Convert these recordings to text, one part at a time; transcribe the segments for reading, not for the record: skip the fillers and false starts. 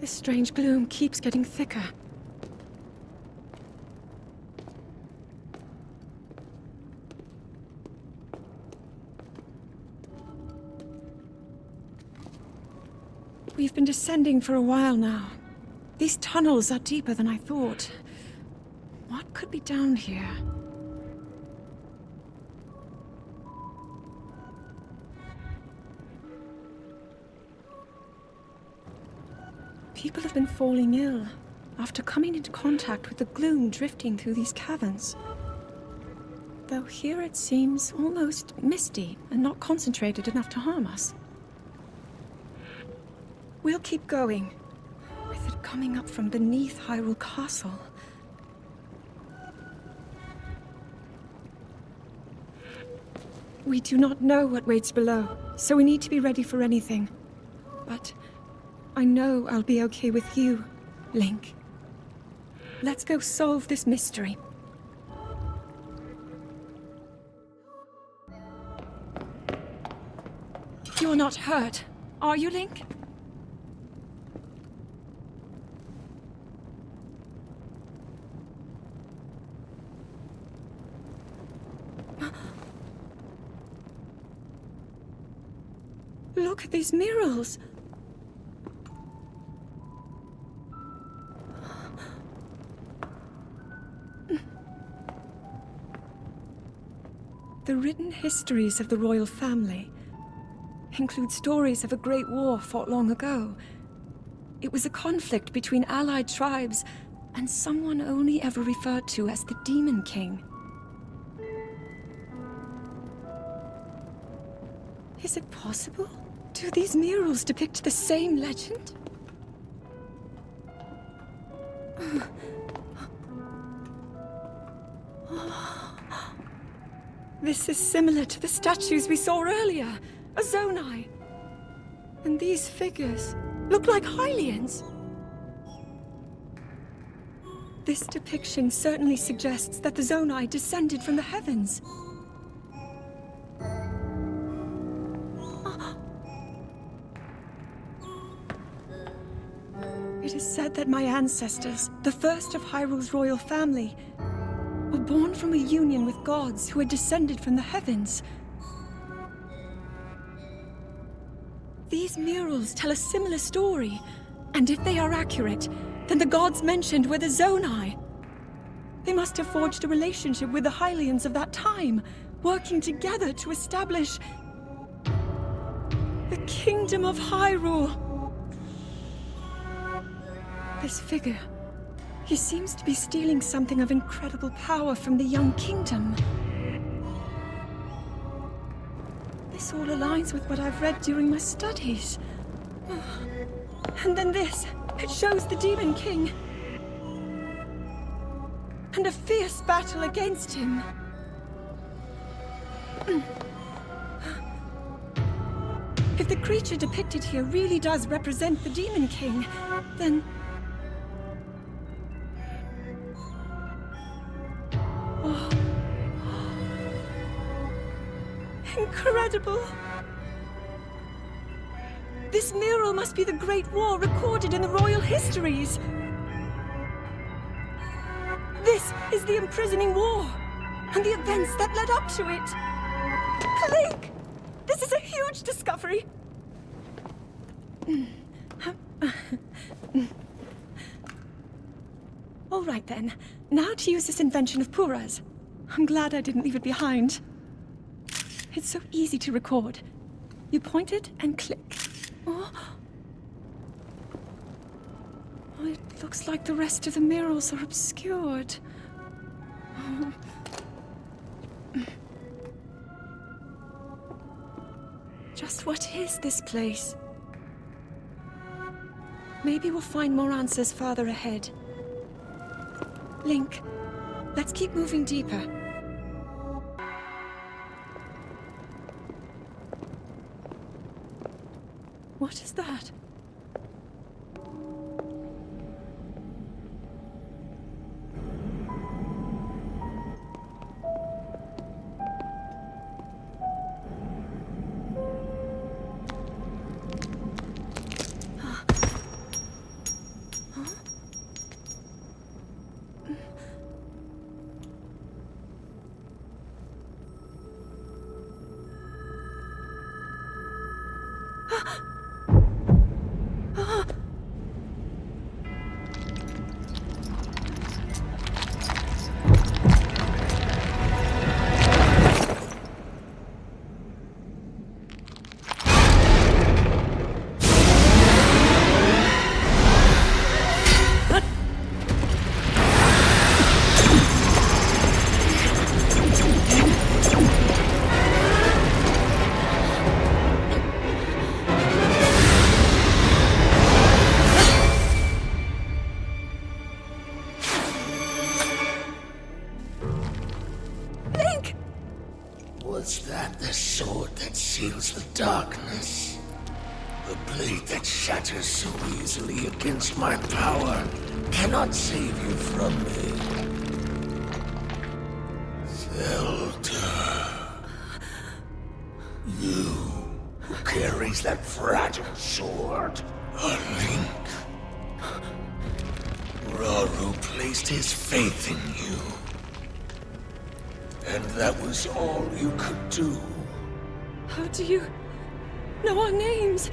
This strange gloom keeps getting thicker. We've been descending for a while now. These tunnels are deeper than I thought. What could be down here? People have been falling ill after coming into contact with the gloom drifting through these caverns. Though here it seems almost misty and not concentrated enough to harm us. We'll keep going, with it coming up from beneath Hyrule Castle. We do not know what waits below, so we need to be ready for anything. But I know I'll be okay with you, Link. Let's go solve this mystery. You're not hurt, are you, Link? Look at these murals. The written histories of the royal family include stories of a great war fought long ago. It was a conflict between allied tribes and someone only ever referred to as the Demon King. Is it possible? Do these murals depict the same legend? This is similar to the statues we saw earlier, a Zonai. And these figures look like Hylians. This depiction certainly suggests that the Zonai descended from the heavens. It is said that my ancestors, the first of Hyrule's royal family, were born from a union with gods who had descended from the heavens. These murals tell a similar story, and if they are accurate, then the gods mentioned were the Zonai. They must have forged a relationship with the Hylians of that time, working together to establish the Kingdom of Hyrule. This figure, he seems to be stealing something of incredible power from the young kingdom. This all aligns with what I've read during my studies. And then this, it shows the Demon King. And a fierce battle against him. If the creature depicted here really does represent the Demon King, then incredible! This mural must be the Great War recorded in the royal histories. This is the imprisoning war, and the events that led up to it. Link! This is a huge discovery! All right then, now to use this invention of Pura's. I'm glad I didn't leave it behind. It's so easy to record. You point it and click. Oh, it looks like the rest of the murals are obscured. Just what is this place? Maybe we'll find more answers farther ahead. Link, let's keep moving deeper. What is that? Was that the sword that seals the darkness? The blade that shatters so easily against my power cannot save you from me. Zelda. You who carries that fragile sword. A Link. Rauru placed his faith in you. And that was all you could do. How do you know our names?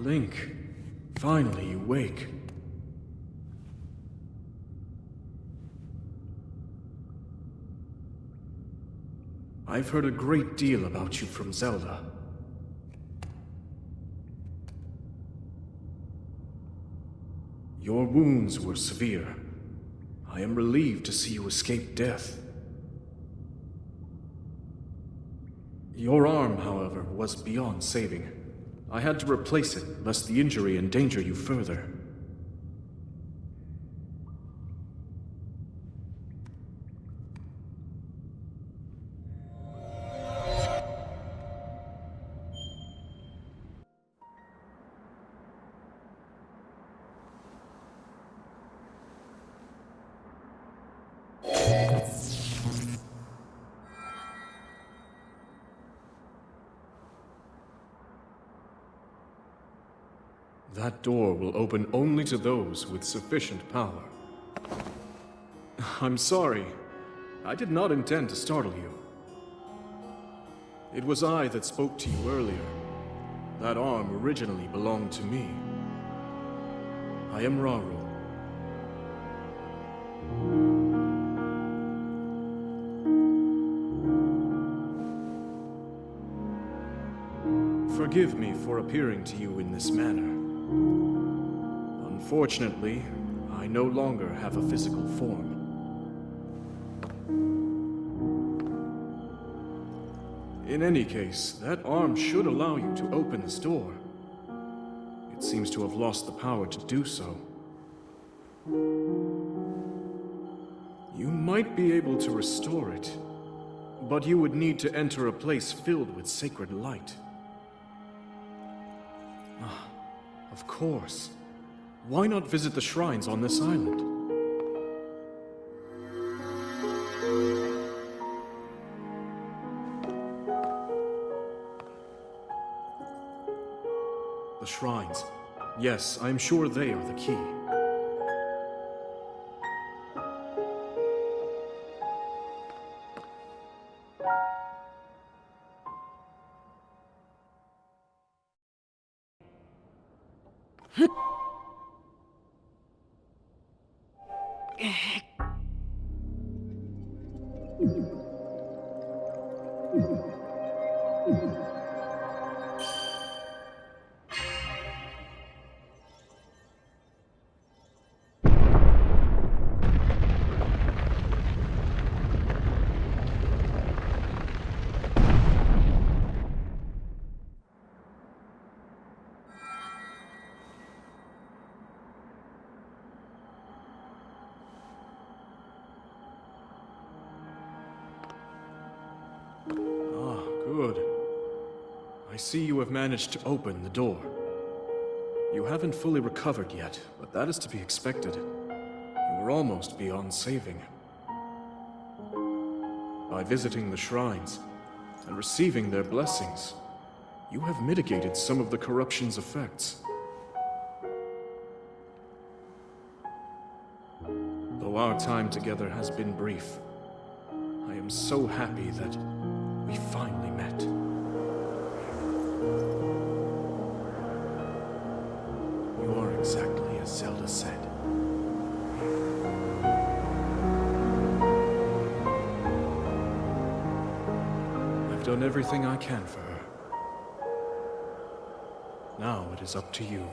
Link, finally you wake. I've heard a great deal about you from Zelda. Your wounds were severe. I am relieved to see you escape death. Your arm, however, was beyond saving. I had to replace it, lest the injury endanger you further. That door will open only to those with sufficient power. I'm sorry. I did not intend to startle you. It was I that spoke to you earlier. That arm originally belonged to me. I am Rauru. Forgive me for appearing to you in this manner. Unfortunately, I no longer have a physical form. In any case, that arm should allow you to open this door. It seems to have lost the power to do so. You might be able to restore it, but you would need to enter a place filled with sacred light. Ah, of course. Why not visit the shrines on this island? The shrines. Yes, I'm sure they are the key. Good. I see you have managed to open the door. You haven't fully recovered yet, but that is to be expected. You were almost beyond saving. By visiting the shrines and receiving their blessings, you have mitigated some of the corruption's effects. Though our time together has been brief, I am so happy that we finally met. You are exactly as Zelda said. I've done everything I can for her. Now it is up to you.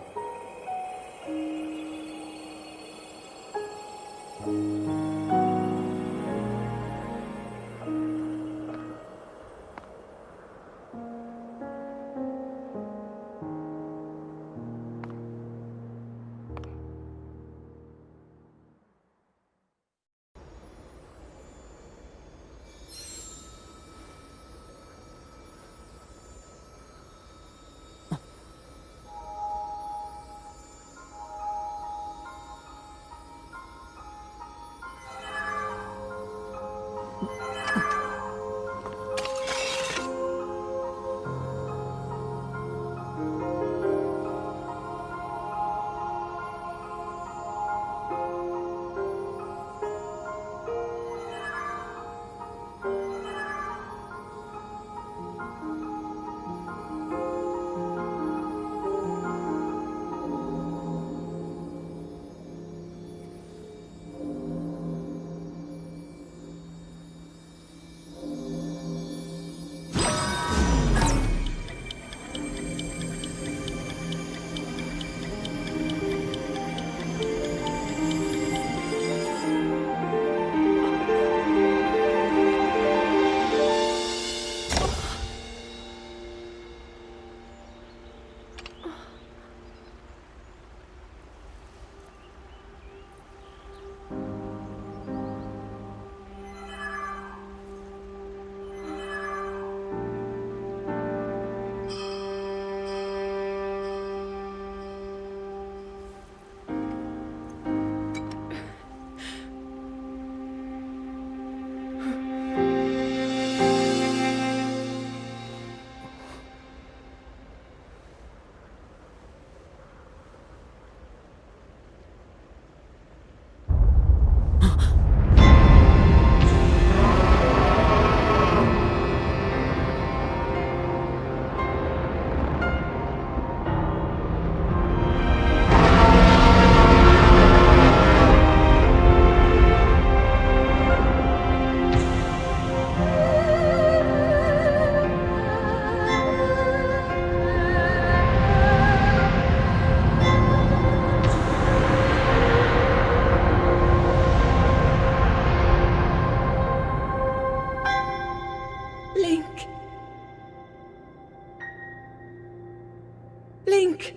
Link!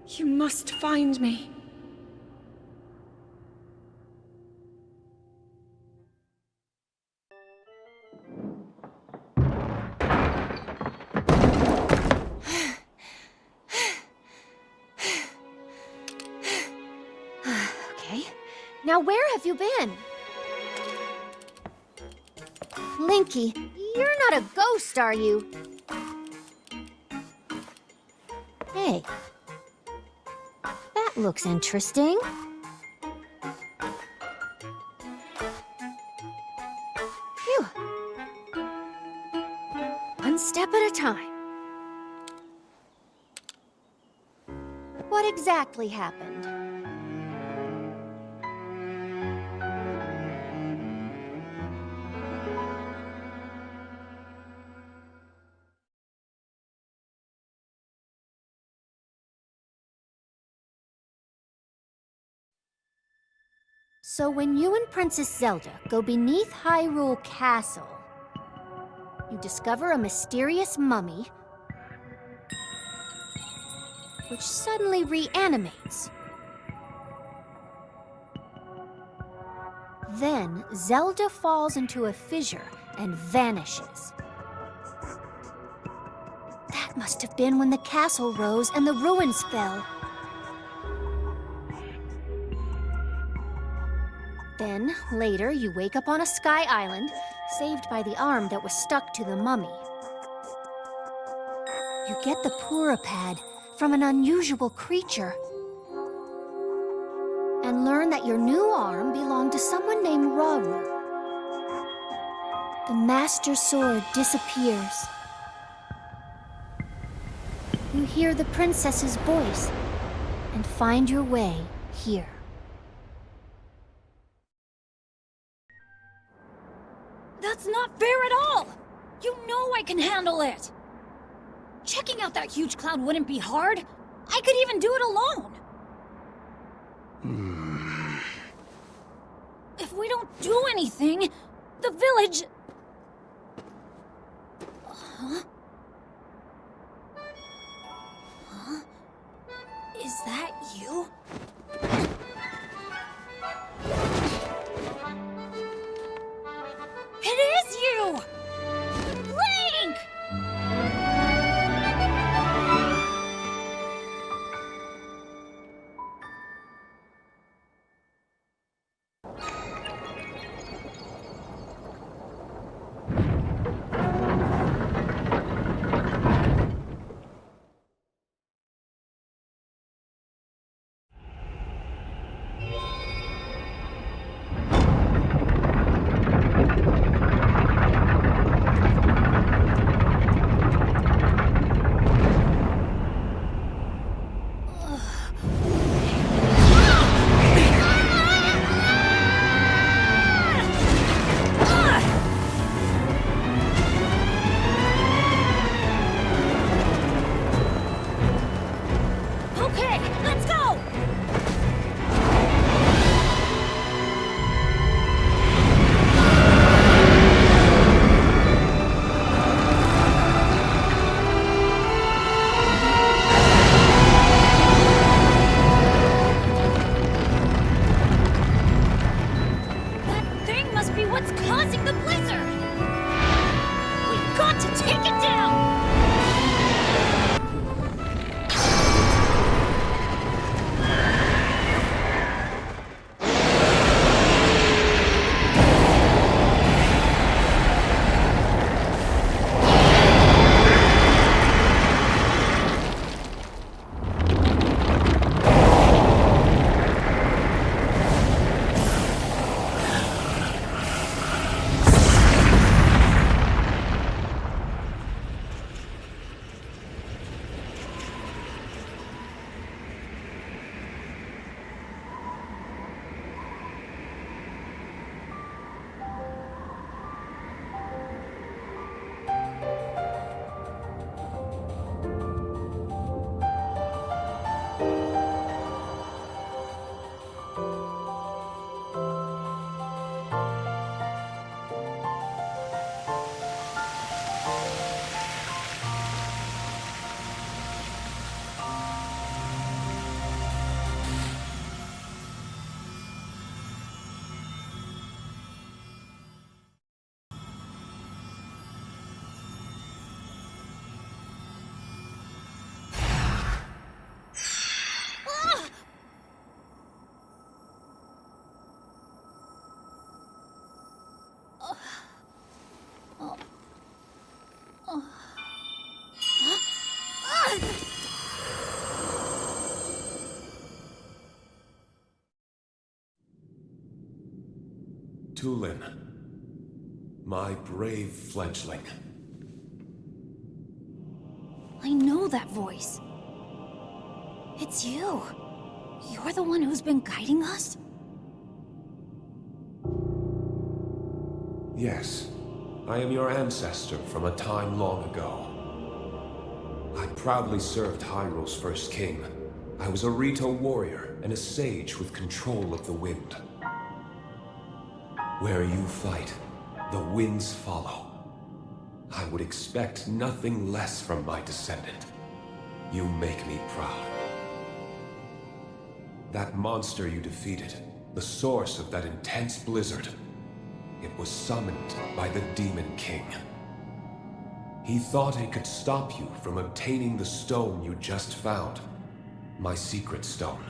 You must find me. Okay. Now where have you been? Linky, you're not a ghost, are you? Hey. That looks interesting. Phew. One step at a time. What exactly happened? So when you and Princess Zelda go beneath Hyrule Castle, you discover a mysterious mummy which suddenly reanimates. Then Zelda falls into a fissure and vanishes. That must have been when the castle rose and the ruins fell. Then, later, you wake up on a sky island, saved by the arm that was stuck to the mummy. You get the Pura Pad from an unusual creature, and learn that your new arm belonged to someone named Rauru. The Master Sword disappears. You hear the princess's voice, and find your way here. That's not fair at all! You know I can handle it! Checking out that huge cloud wouldn't be hard. I could even do it alone. If we don't do anything, the village... Huh? Huh? Is that you? It is you! Link! Tulin, my brave fledgling. I know that voice. It's you. You're the one who's been guiding us? Yes, I am your ancestor from a time long ago. I proudly served Hyrule's first king. I was a Rito warrior and a sage with control of the wind. Where you fight, the winds follow. I would expect nothing less from my descendant. You make me proud. That monster you defeated, the source of that intense blizzard, it was summoned by the Demon King. He thought it could stop you from obtaining the stone you just found. My secret stone.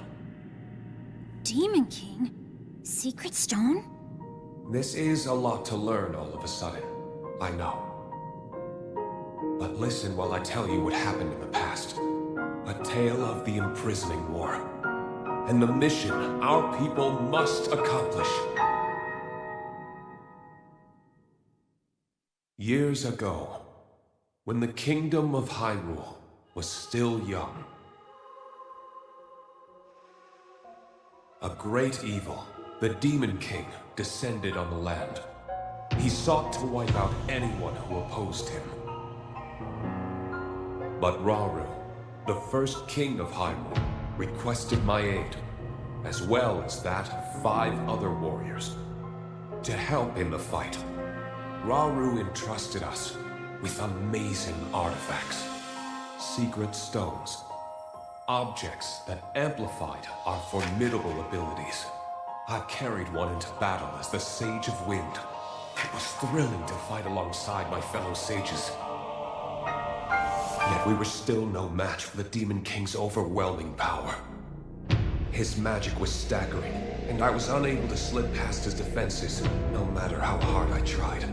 Demon King? Secret stone? This is a lot to learn all of a sudden, I know. But listen while I tell you what happened in the past. A tale of the imprisoning war. And the mission our people must accomplish. Years ago, when the kingdom of Hyrule was still young, a great evil, the Demon King, descended on the land. He sought to wipe out anyone who opposed him. But Rauru, the first king of Hyrule, requested my aid, as well as that of 5 other warriors, to help in the fight. Rauru entrusted us with amazing artifacts, secret stones, objects that amplified our formidable abilities. I carried one into battle as the Sage of Wind. It was thrilling to fight alongside my fellow sages. Yet we were still no match for the Demon King's overwhelming power. His magic was staggering, and I was unable to slip past his defenses, no matter how hard I tried.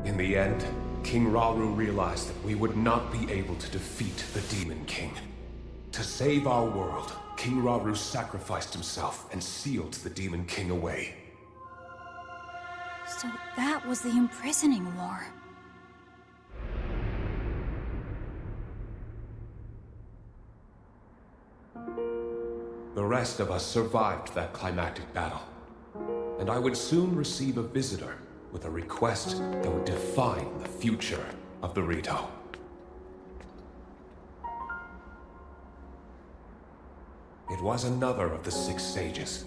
In the end, King Rauru realized that we would not be able to defeat the Demon King. To save our world, King Rauru sacrificed himself and sealed the Demon King away. So that was the imprisoning war. The rest of us survived that climactic battle, and I would soon receive a visitor with a request that would define the future of the Rito. It was another of the 6 sages,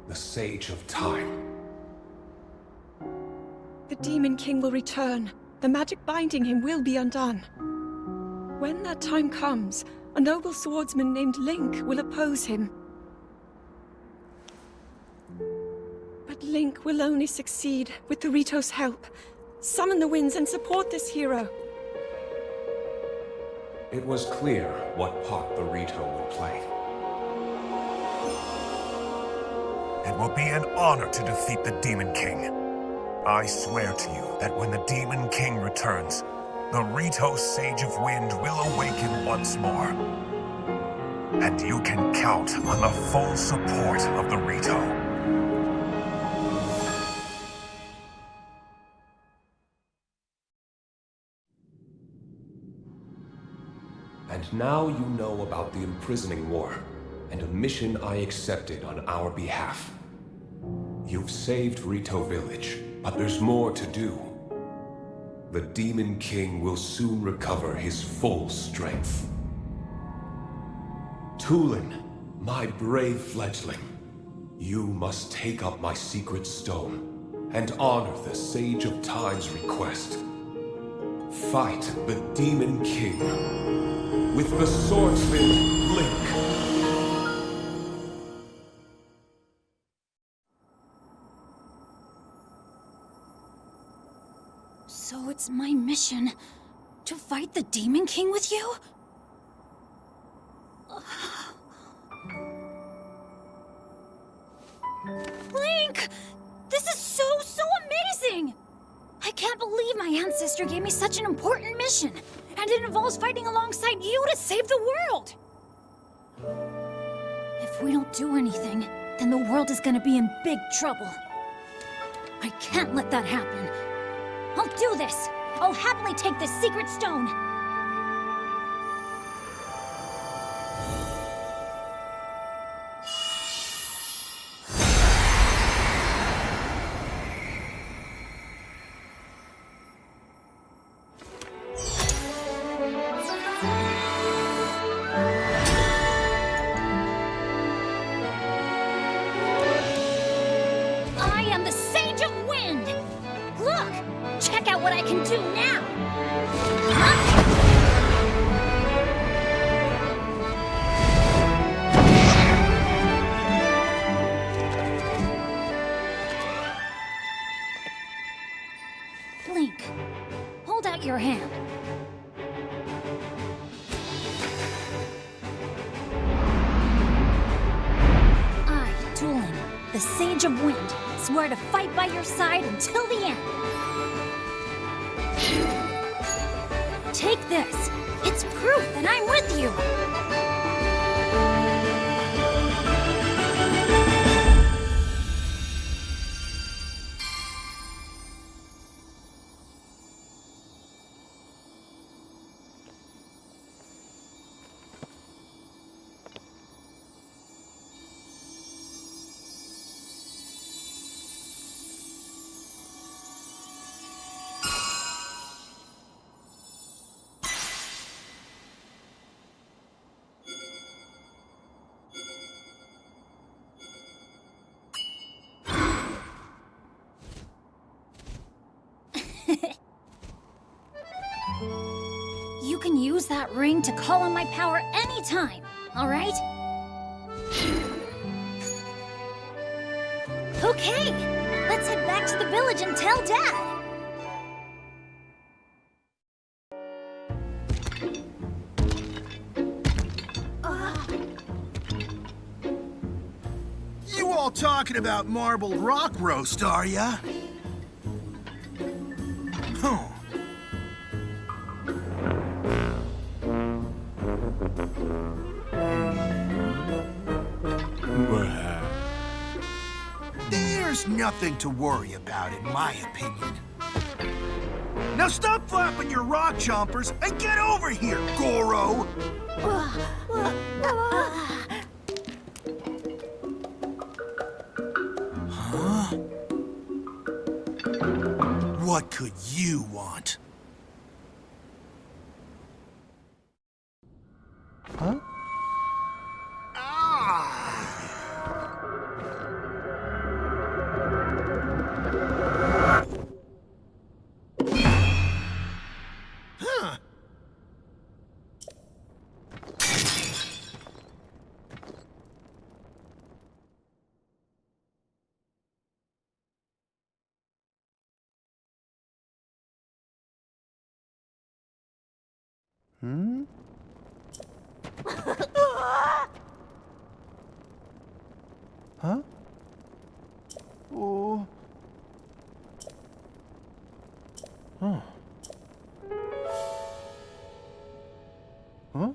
the Sage of Time. The Demon King will return. The magic binding him will be undone. When that time comes, a noble swordsman named Link will oppose him. But Link will only succeed with the Rito's help. Summon the winds and support this hero. It was clear what part the Rito would play. It will be an honor to defeat the Demon King. I swear to you that when the Demon King returns, the Rito Sage of Wind will awaken once more. And you can count on the full support of the Rito. And now you know about the imprisoning war, and a mission I accepted on our behalf. You've saved Rito Village, but there's more to do. The Demon King will soon recover his full strength. Tulin, my brave fledgling, you must take up my secret stone and honor the Sage of Time's request. Fight the Demon King with the swordsman Link. So it's my mission to fight the Demon King with you? Link! This is so amazing! I can't believe my ancestor gave me such an important mission, and it involves fighting alongside you to save the world! If we don't do anything, then the world is gonna be in big trouble. I can't let that happen. I'll do this. I'll happily take this secret stone. I am the Sage of Wind! Look! Check out what I can do now! Blink. Hold out your hand. I, Tulin, the Sage of Wind, swear to fight by your side until the end. Take this. It's proof that I'm with you. You can use that ring to call on my power anytime, all right? Okay, let's head back to the village and tell Dad. You all talking about marbled rock roast, are ya? Huh. There's nothing to worry about, in my opinion. Now stop flapping your rock chompers and get over here, Goro! Huh? What could you want? Huh? Hmm? Huh? Oh. Huh. Huh?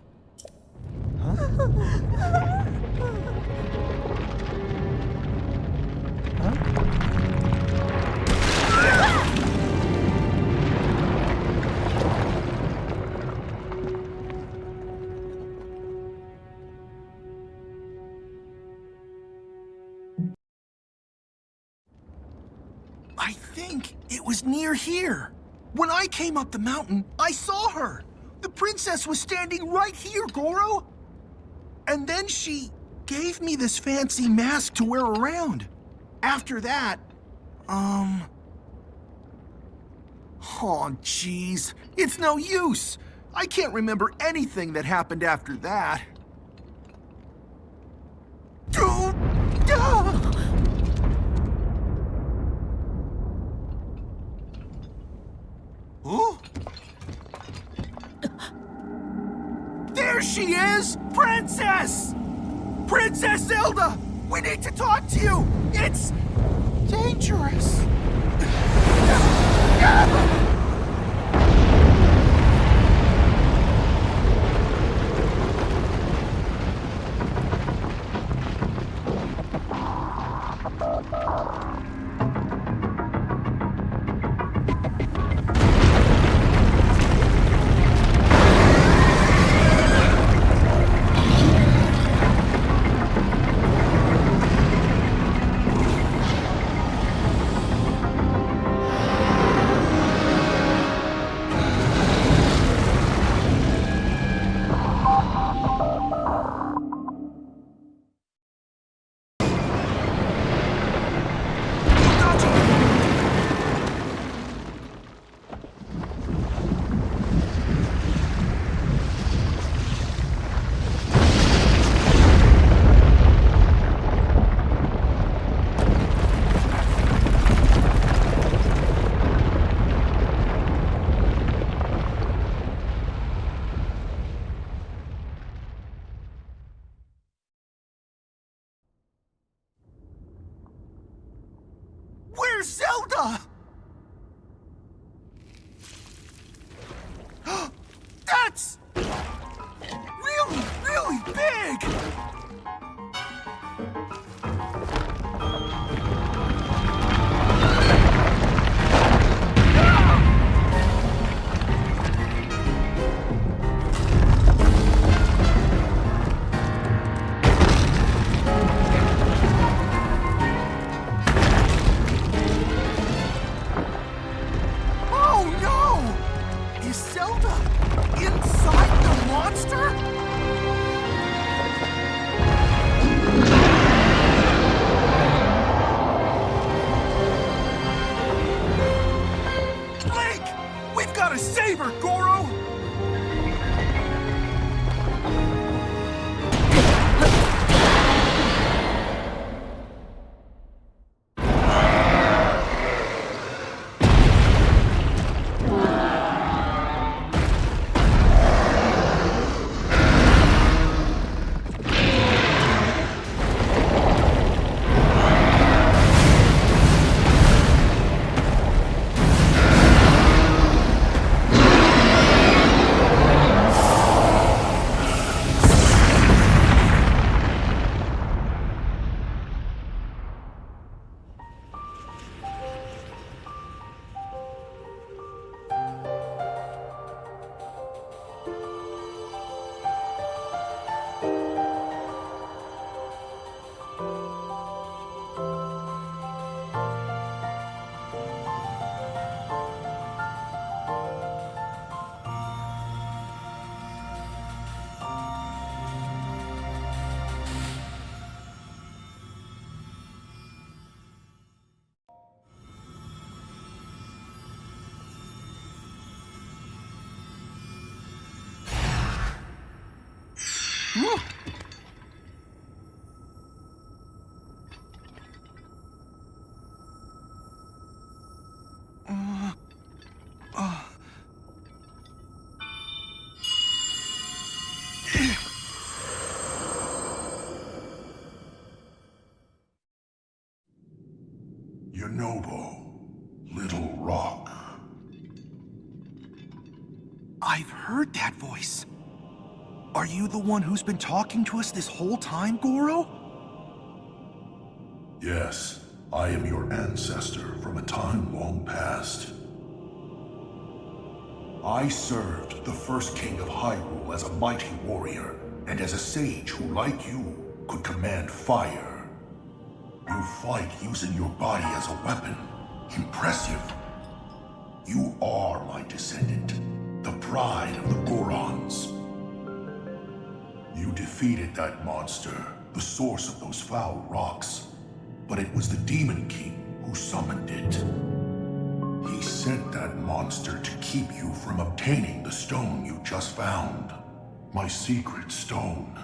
I think it was near here. When I came up the mountain, I saw her. The princess was standing right here, Goro. And then she gave me this fancy mask to wear around. After that, oh, jeez. It's no use. I can't remember anything that happened after that. Oh? There she is! Princess! Princess Zelda! We need to talk to you! It's dangerous! Where's Zelda? That's really, really big! Your noble little rock. I've heard that voice. Are you the one who's been talking to us this whole time, Goro? Yes, I am your ancestor from a time long past. I served the first king of Hyrule as a mighty warrior, and as a sage who, like you, could command fire. You fight using your body as a weapon. Impressive. You are my descendant, the pride of the Gorons. You defeated that monster, the source of those foul rocks. But it was the Demon King who summoned it. He sent that monster to keep you from obtaining the stone you just found. My secret stone.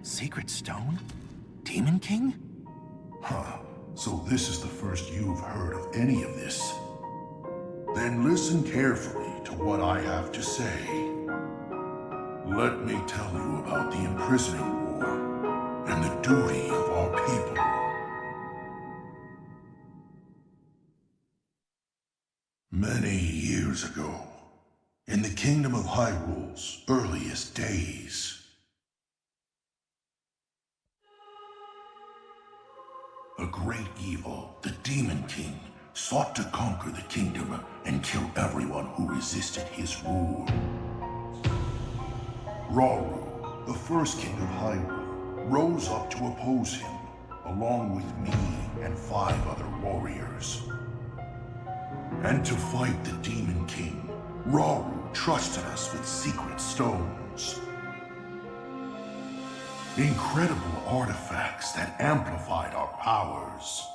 Secret stone? Demon King? Huh. So this is the first you've heard of any of this. Then listen carefully to what I have to say. Let me tell you about the imprisoning war and the duty of our people. Many years ago, in the Kingdom of Hyrule's earliest days, a great evil, the Demon King, sought to conquer the kingdom and kill everyone who resisted his rule. Rauru, the first king of Hyrule, rose up to oppose him, along with me and 5 other warriors. And to fight the Demon King, Rauru trusted us with secret stones. Incredible artifacts that amplified our powers.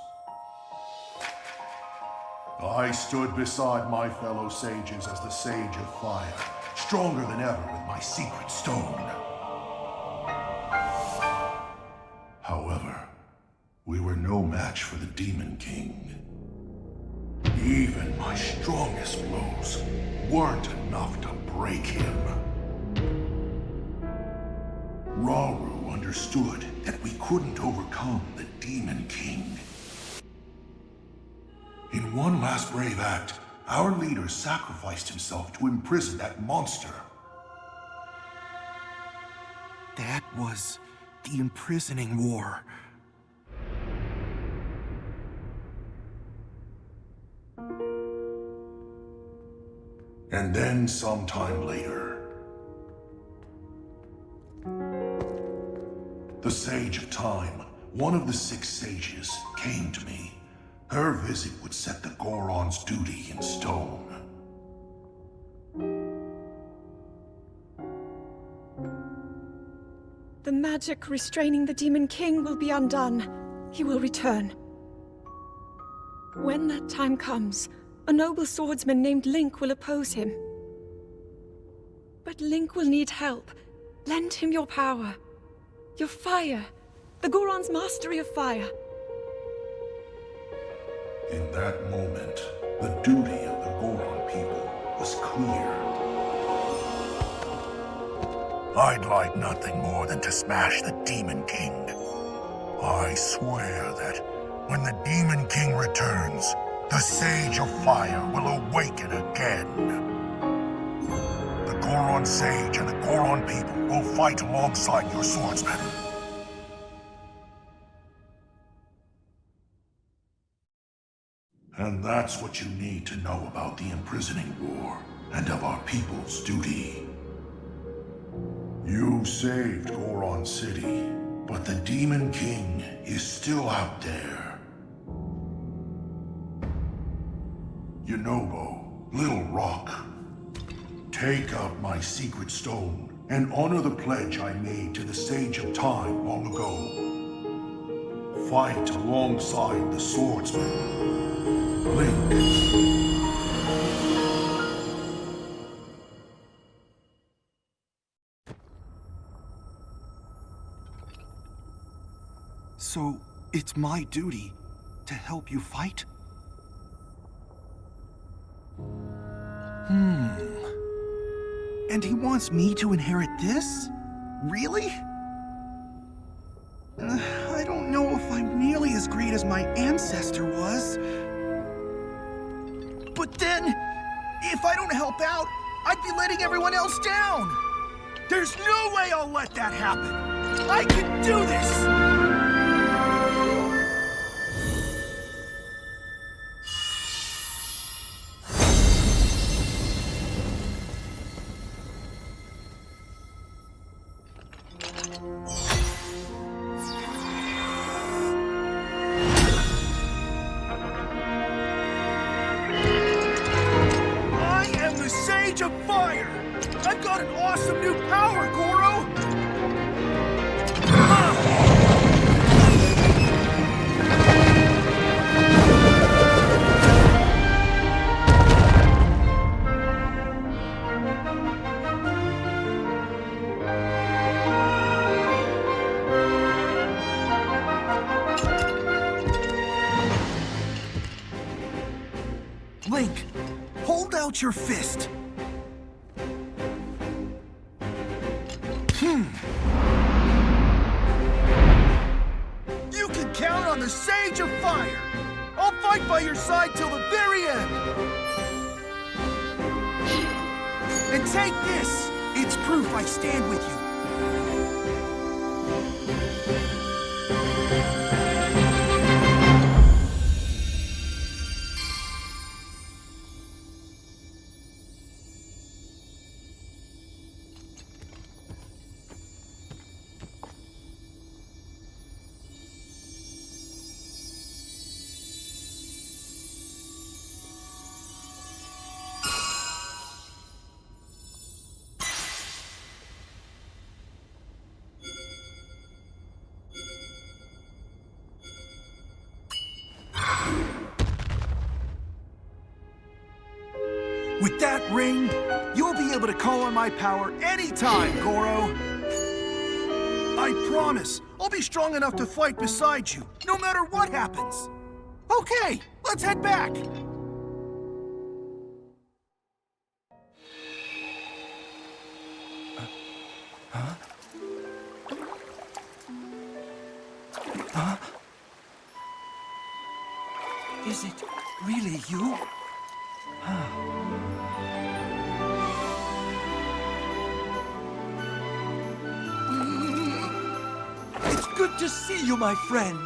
I stood beside my fellow sages as the Sage of Fire, stronger than ever with my secret stone. However, we were no match for the Demon King. Even my strongest blows weren't enough to break him. Rauru understood that we couldn't overcome the Demon King. In one last brave act, our leader sacrificed himself to imprison that monster. That was the imprisoning war. And then sometime later, the Sage of Time, one of the 6 sages, came to me. Her visit would set the Goron's duty in stone. The magic restraining the Demon King will be undone. He will return. When that time comes, a noble swordsman named Link will oppose him. But Link will need help. Lend him your power. Your fire. The Goron's mastery of fire. In that moment, the duty of the Goron people was clear. I'd like nothing more than to smash the Demon King. I swear that when the Demon King returns, the Sage of Fire will awaken again. The Goron Sage and the Goron people will fight alongside your swordsmen. And that's what you need to know about the imprisoning war and of our people's duty. You saved Goron City, but the Demon King is still out there. Yunobo, Little Rock, take out my secret stone and honor the pledge I made to the Sage of Time long ago. Fight alongside the swordsman, Link. So, it's my duty to help you fight? And he wants me to inherit this? Really? I don't know if I'm nearly as great as my ancestor was. But then, if I don't help out, I'd be letting everyone else down. There's no way I'll let that happen. I can do this! Of fire! I've got an awesome new power, Goro! Link, hold out your fist. You can count on the Sage of Fire! I'll fight by your side till the very end! And take this! It's proof I stand with you. With that ring, you'll be able to call on my power anytime, Goro! I promise, I'll be strong enough to fight beside you, no matter what happens! Okay, let's head back! Is it Really, you? It's good to see you, my friend.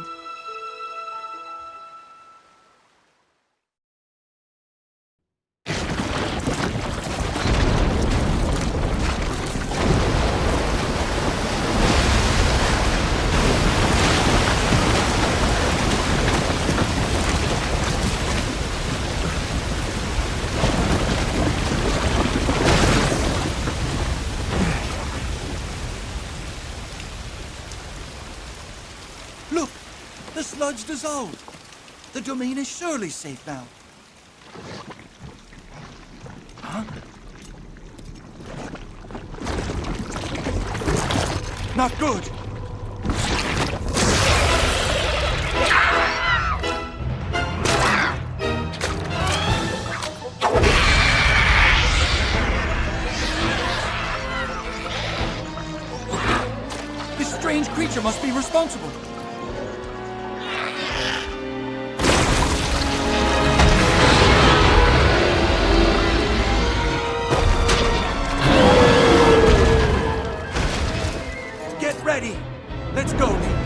Look! The sludge dissolved! The domain is surely safe now. Huh? Not good! This strange creature must be responsible. Ready. Let's go, Link.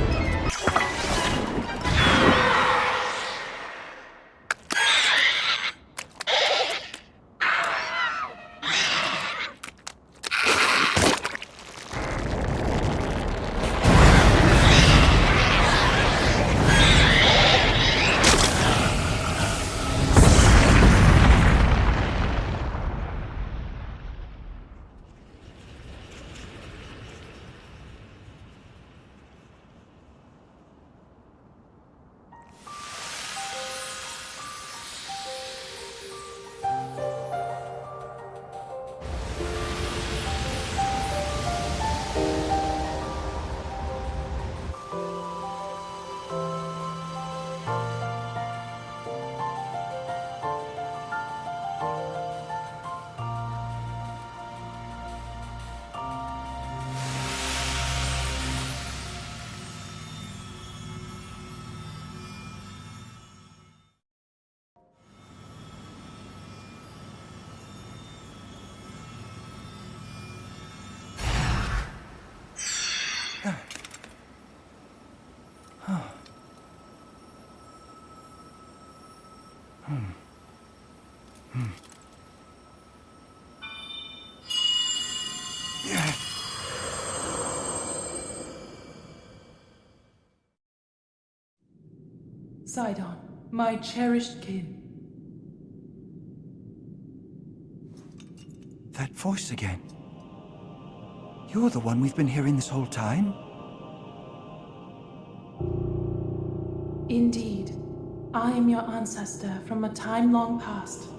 Sidon, my cherished kin. That voice again. You're the one we've been hearing this whole time? Indeed. I am your ancestor from a time long past.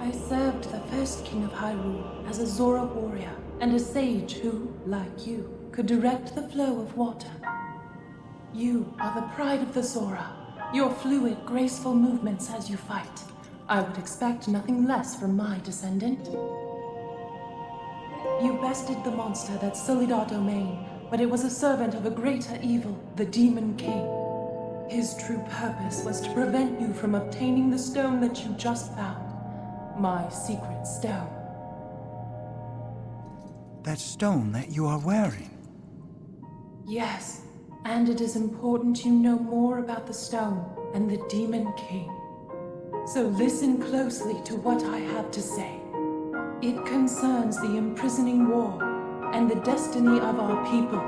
I served the first king of Hyrule as a Zora warrior and a sage who, like you, could direct the flow of water. You are the pride of the Zora, your fluid, graceful movements as you fight. I would expect nothing less from my descendant. You bested the monster that sullied our domain, but it was a servant of a greater evil, the Demon King. His true purpose was to prevent you from obtaining the stone that you just found. My secret stone. That stone that you are wearing? Yes, and it is important you know more about the stone and the Demon King. So listen closely to what I have to say. It concerns the imprisoning war and the destiny of our people.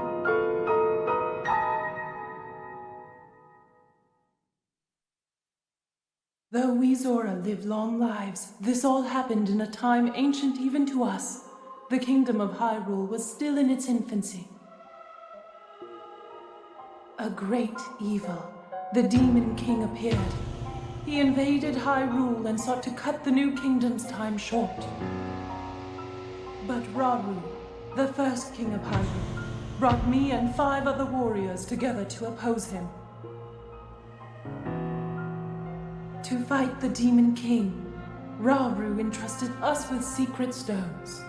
Though we Zora live long lives, this all happened in a time ancient even to us. The kingdom of Hyrule was still in its infancy. A great evil, the Demon King, appeared. He invaded Hyrule and sought to cut the new kingdom's time short. But Rauru, the first king of Hyrule, brought me and 5 other warriors together to oppose him. To fight the Demon King, Rauru entrusted us with secret stones.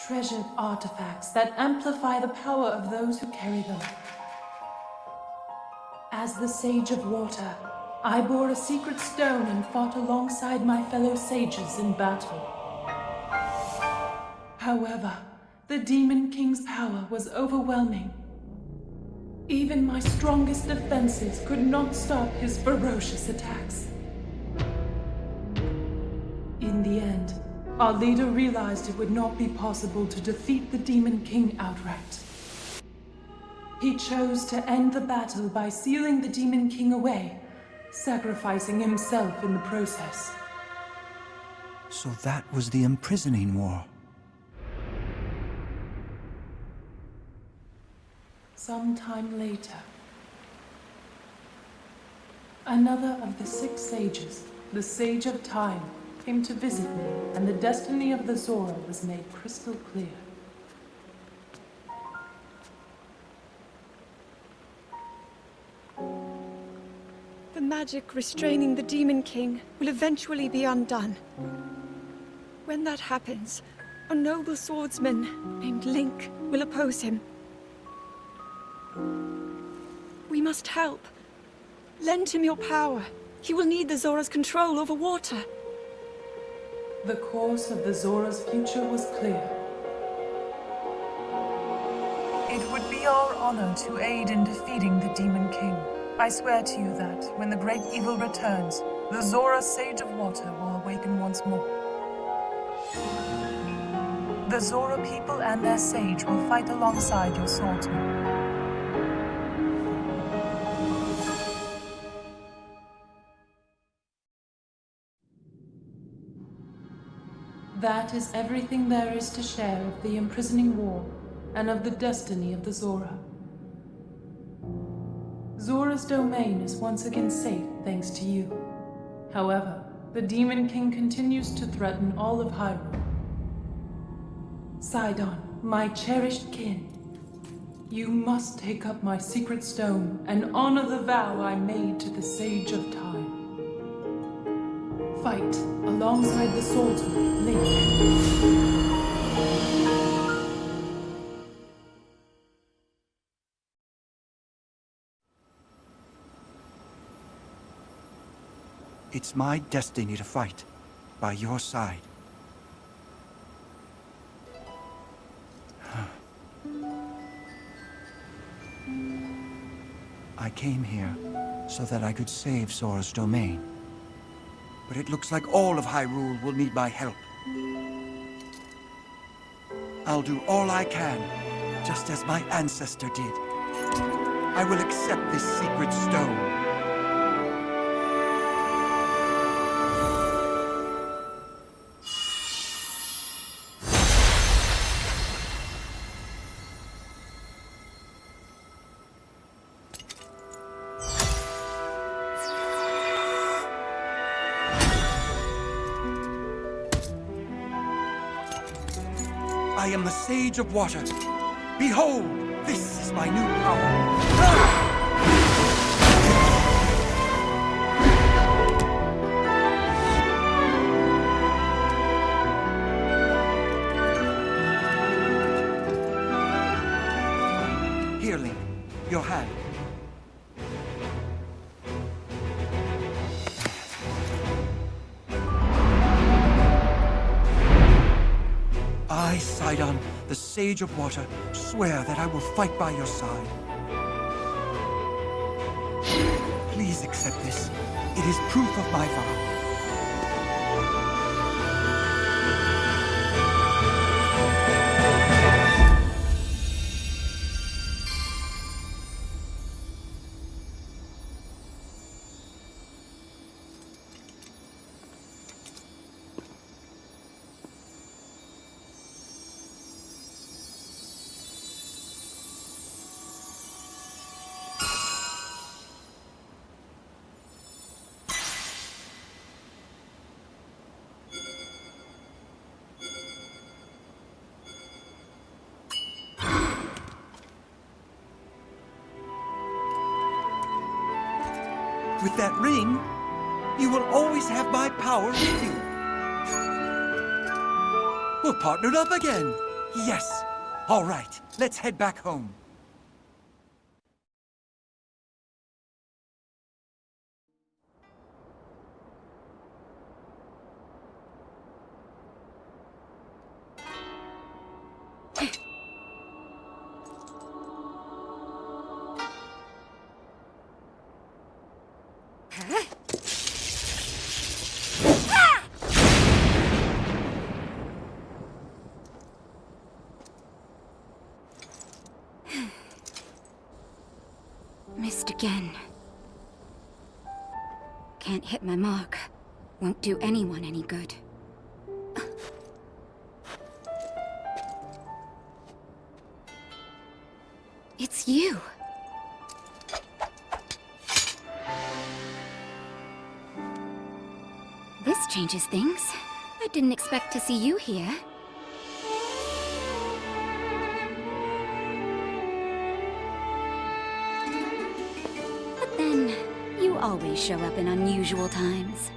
Treasured artifacts that amplify the power of those who carry them. As the Sage of Water, I bore a secret stone and fought alongside my fellow sages in battle. However, the Demon King's power was overwhelming. Even my strongest defenses could not stop his ferocious attacks. In the end, our leader realized it would not be possible to defeat the Demon King outright. He chose to end the battle by sealing the Demon King away, sacrificing himself in the process. So that was the imprisoning war. Some time later, another of the 6 sages, the Sage of Time, came to visit me, and the destiny of the Zora was made crystal clear. The magic restraining the Demon King will eventually be undone. When that happens, a noble swordsman named Link will oppose him. We must help. Lend him your power. He will need the Zora's control over water. The course of the Zora's future was clear. It would be our honor to aid in defeating the Demon King. I swear to you that, when the great evil returns, the Zora Sage of Water will awaken once more. The Zora people and their sage will fight alongside your swordsman. That is everything there is to share of the imprisoning war and of the destiny of the Zora. Zora's domain is once again safe thanks to you. However, the Demon King continues to threaten all of Hyrule. Sidon, my cherished kin, you must take up my secret stone and honor the vow I made to the Sage of Time. Fight alongside the swordsman, Link. It's my destiny to fight by your side. I came here so that I could save Zora's domain. But it looks like all of Hyrule will need my help. I'll do all I can, just as my ancestor did. I will accept this secret stone. I am the Sage of Water. Behold, this is my new power. Here, Link, your hand. I, Sidon, the Sage of Water, swear that I will fight by your side. Please accept this. It is proof of my vow. With that ring, you will always have my power with you. We're partnered up again. Yes. All right, let's head back home. Missed again. Can't hit my mark. Won't do anyone any good. It's you. This changes things. I didn't expect to see you here. But then, you always show up in unusual times.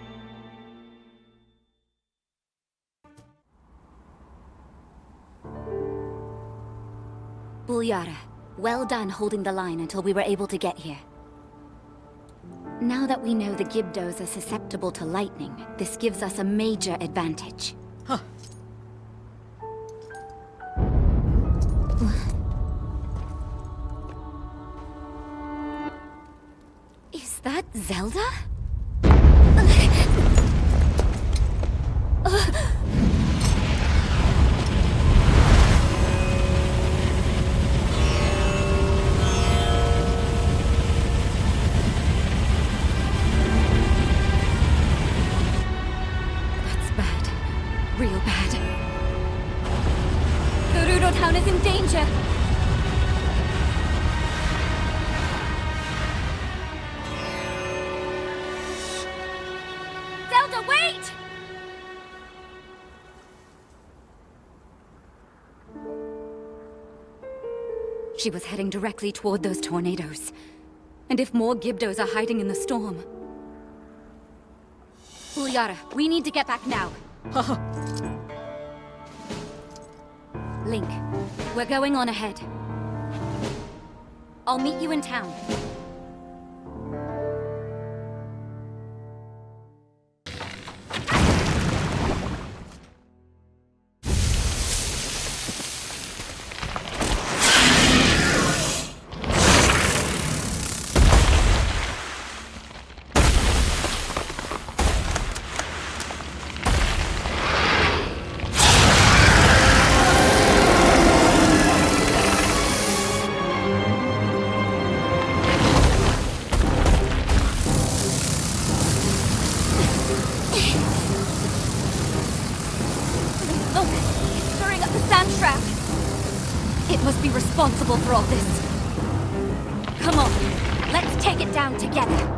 Bulyara, well done holding the line until we were able to get here. Now that we know the Gibdos are susceptible to lightning, this gives us a major advantage. Huh. Is that Zelda? Real bad. Gerudo Town is in danger! Zelda, wait! She was heading directly toward those tornadoes. And if more Gibdos are hiding in the storm... Ulyara, we need to get back now. Link, we're going on ahead. I'll meet you in town. It must be responsible for all this. Come on, let's take it down together.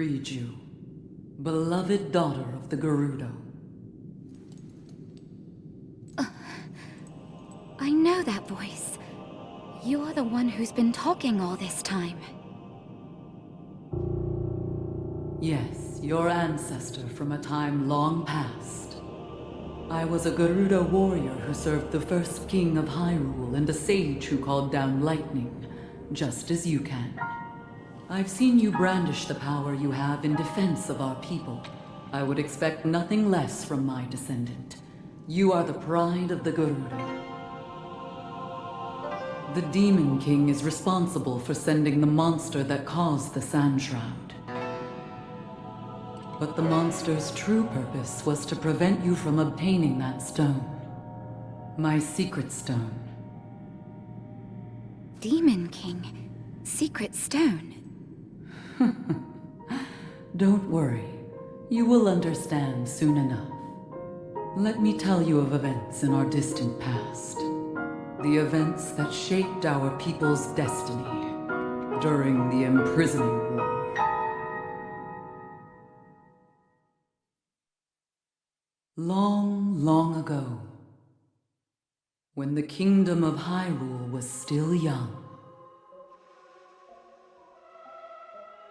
Riju, beloved daughter of the Gerudo. I know that voice. You're the one who's been talking all this time. Yes, your ancestor from a time long past. I was a Gerudo warrior who served the first king of Hyrule and a sage who called down lightning, just as you can. I've seen you brandish the power you have in defense of our people. I would expect nothing less from my descendant. You are the pride of the Gerudo. The Demon King is responsible for sending the monster that caused the Sand Shroud. But the monster's true purpose was to prevent you from obtaining that stone. My secret stone. Demon King? Secret stone? Don't worry. You will understand soon enough. Let me tell you of events in our distant past. The events that shaped our people's destiny during the imprisoning war. Long, long ago, when the kingdom of Hyrule was still young,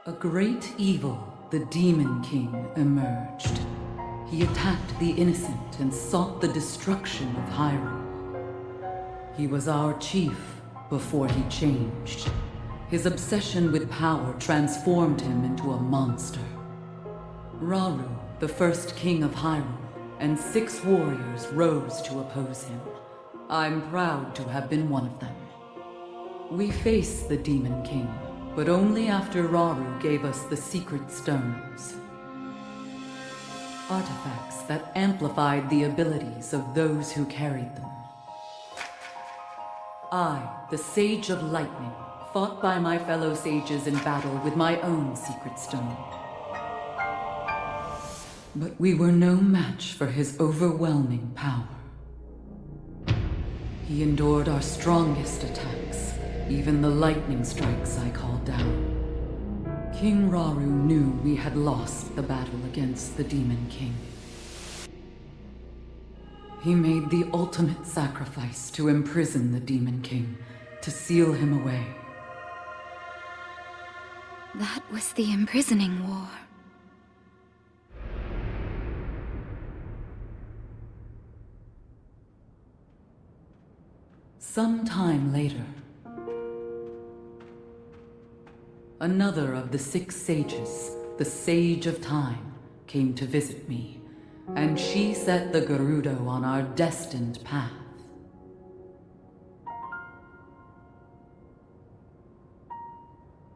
a great evil, the Demon King, emerged. He attacked the innocent and sought the destruction of Hyrule. He was our chief before he changed. His obsession with power transformed him into a monster. Rauru, the first king of Hyrule, and 6 warriors rose to oppose him. I'm proud to have been one of them. We faced the Demon King, but only after Rauru gave us the secret stones. Artifacts that amplified the abilities of those who carried them. I, the Sage of Lightning, fought by my fellow sages in battle with my own secret stone. But we were no match for his overwhelming power. He endured our strongest attacks, even the lightning strikes I called down. King Rauru knew we had lost the battle against the Demon King. He made the ultimate sacrifice to imprison the Demon King, to seal him away. That was the imprisoning war. Some time later, another of the 6 sages, the Sage of Time, came to visit me. And she set the Gerudo on our destined path.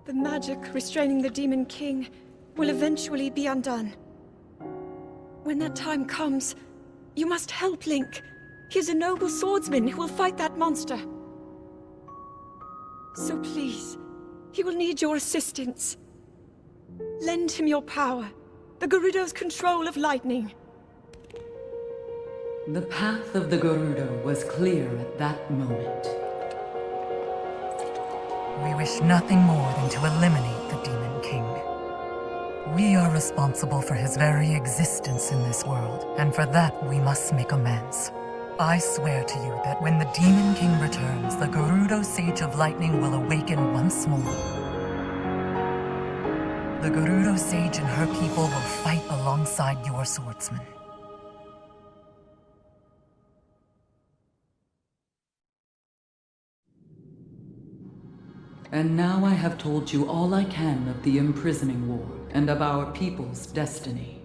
The magic restraining the Demon King will eventually be undone. When that time comes, you must help Link. He is a noble swordsman who will fight that monster. So please, he will need your assistance. Lend him your power, the Gerudo's control of lightning. The path of the Gerudo was clear at that moment. We wish nothing more than to eliminate the Demon King. We are responsible for his very existence in this world, and for that we must make amends. I swear to you that when the Demon King returns, the Gerudo Sage of Lightning will awaken once more. The Gerudo Sage and her people will fight alongside your swordsmen. And now I have told you all I can of the imprisoning war and of our people's destiny.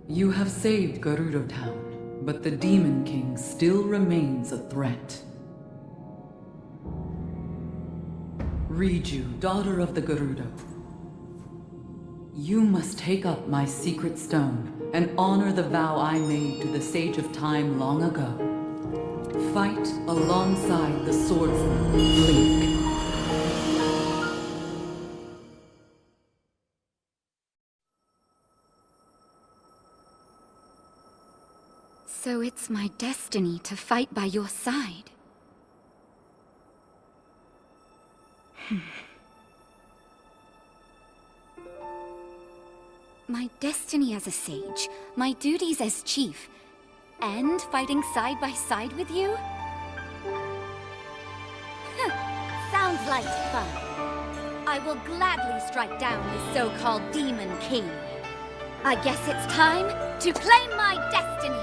You have saved Gerudo Town, but the Demon King still remains a threat. Riju, daughter of the Gerudo, you must take up my secret stone and honor the vow I made to the Sage of Time long ago. Fight alongside the swordsman, Link. So it's my destiny to fight by your side. My destiny as a sage, my duties as chief, and fighting side by side with you? Sounds like fun. I will gladly strike down the so-called Demon King. I guess it's time to claim my destiny!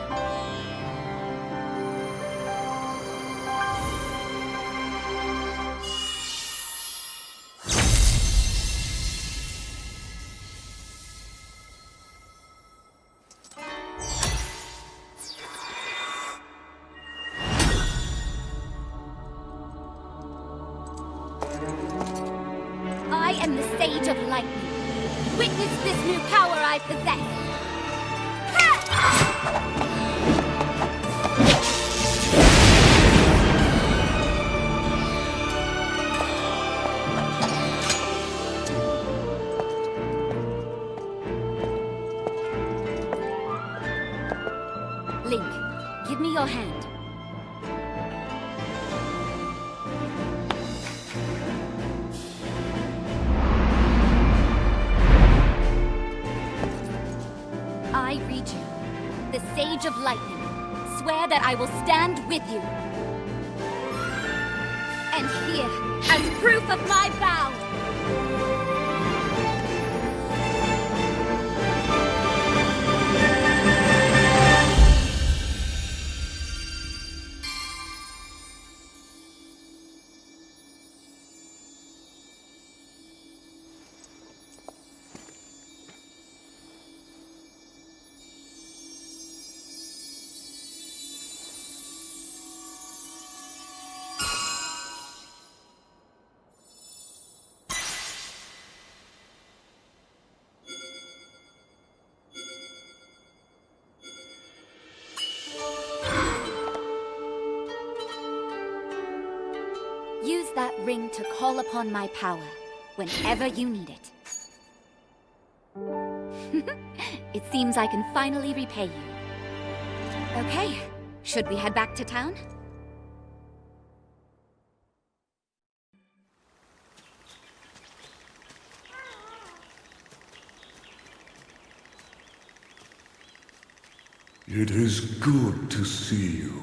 I am the Sage of Lightning. Witness this new power I possess. Link, give me your hand. I, Riju, the Sage of Lightning, swear that I will stand with you. And here, as proof of my vow, use that ring to call upon my power whenever you need it. It seems I can finally repay you. Okay, should we head back to town? It is good to see you,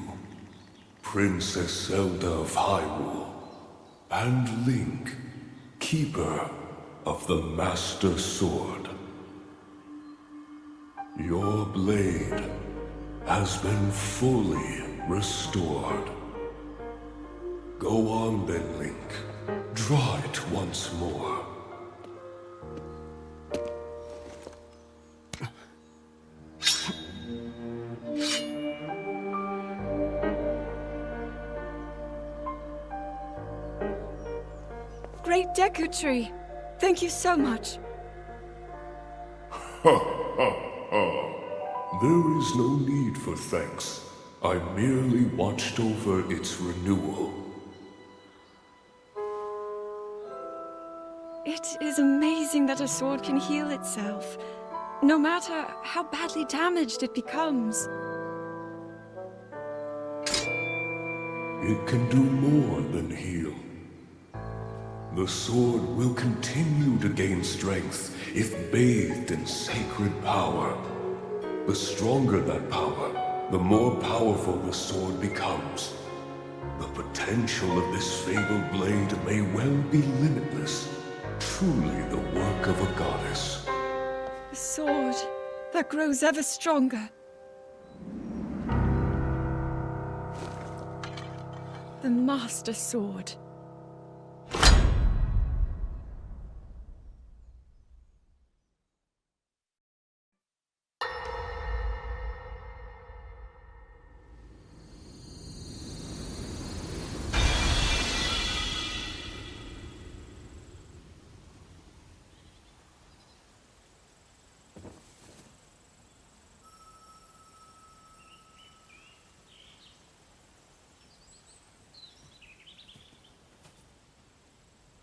Princess Zelda of Hyrule, and Link, Keeper of the Master Sword. Your blade has been fully restored. Go on then, Link. Draw it once more. Great Deku Tree! Thank you so much. Ha ha ha. There is no need for thanks. I merely watched over its renewal. It is amazing that a sword can heal itself, no matter how badly damaged it becomes. It can do more than heal. The sword will continue to gain strength if bathed in sacred power. The stronger that power, the more powerful the sword becomes. The potential of this fabled blade may well be limitless. Truly the work of a goddess. A sword that grows ever stronger. The Master Sword.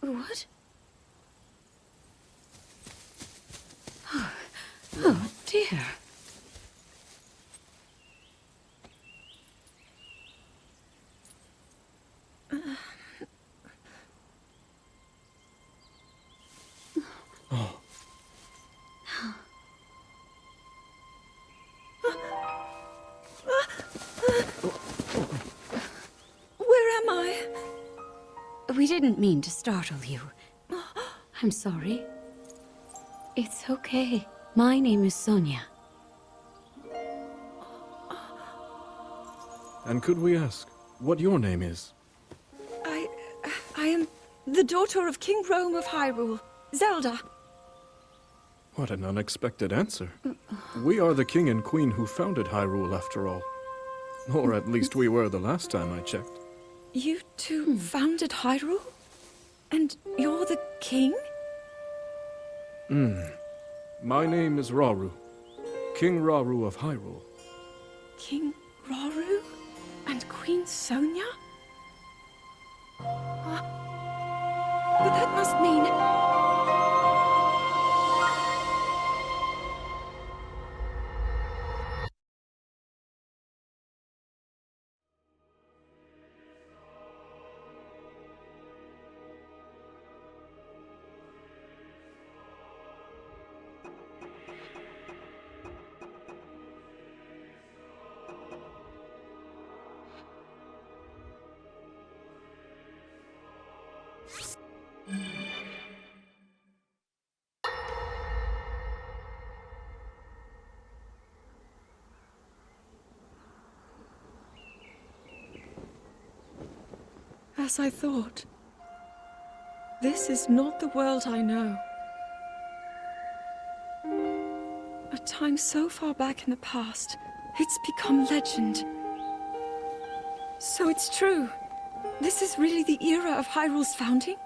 What? Oh dear. didn't mean to startle you. I'm sorry. It's okay. My name is Sonia. And could we ask what your name is? I am the daughter of King Rome of Hyrule, Zelda. What an unexpected answer. We are the king and queen who founded Hyrule, after all. Or at least we were the last time I checked. You two founded Hyrule? And you're the king? My name is Rauru. King Rauru of Hyrule. King Rauru? And Queen Sonia? But that must mean... As I thought. This is not the world I know. A time so far back in the past, it's become legend. So it's true. This is really the era of Hyrule's founding?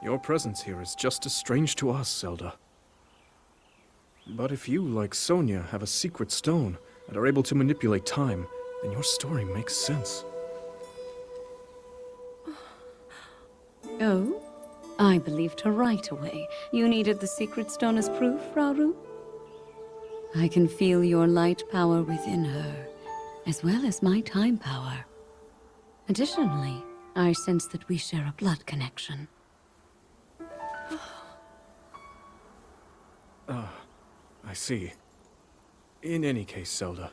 Your presence here is just as strange to us, Zelda. But if you, like Sonia, have a secret stone and are able to manipulate time, then your story makes sense. Oh? I believed her right away. You needed the secret stone as proof, Rauru? I can feel your light power within her, as well as my time power. Additionally, I sense that we share a blood connection. I see. In any case, Zelda,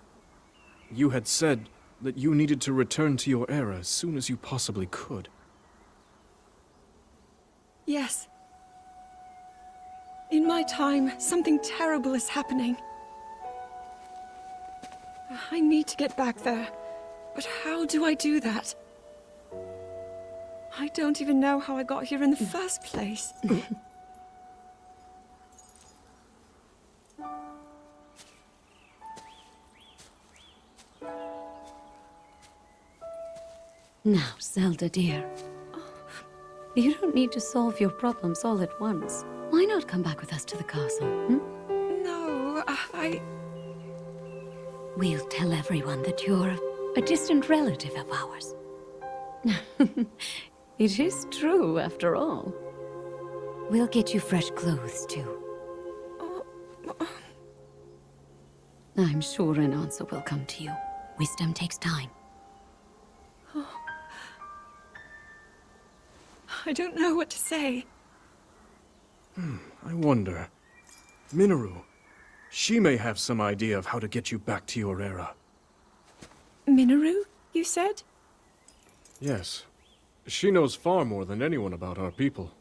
you had said that you needed to return to your era as soon as you possibly could. Yes. In my time, something terrible is happening. I need to get back there. But how do I do that? I don't even know how I got here in the first place. Now, Zelda dear. You don't need to solve your problems all at once. Why not come back with us to the castle, No, We'll tell everyone that you're a distant relative of ours. It is true, after all. We'll get you fresh clothes, too. I'm sure an answer will come to you. Wisdom takes time. I don't know what to say. I wonder. Minoru. She may have some idea of how to get you back to your era. Minoru, you said? Yes. She knows far more than anyone about our people.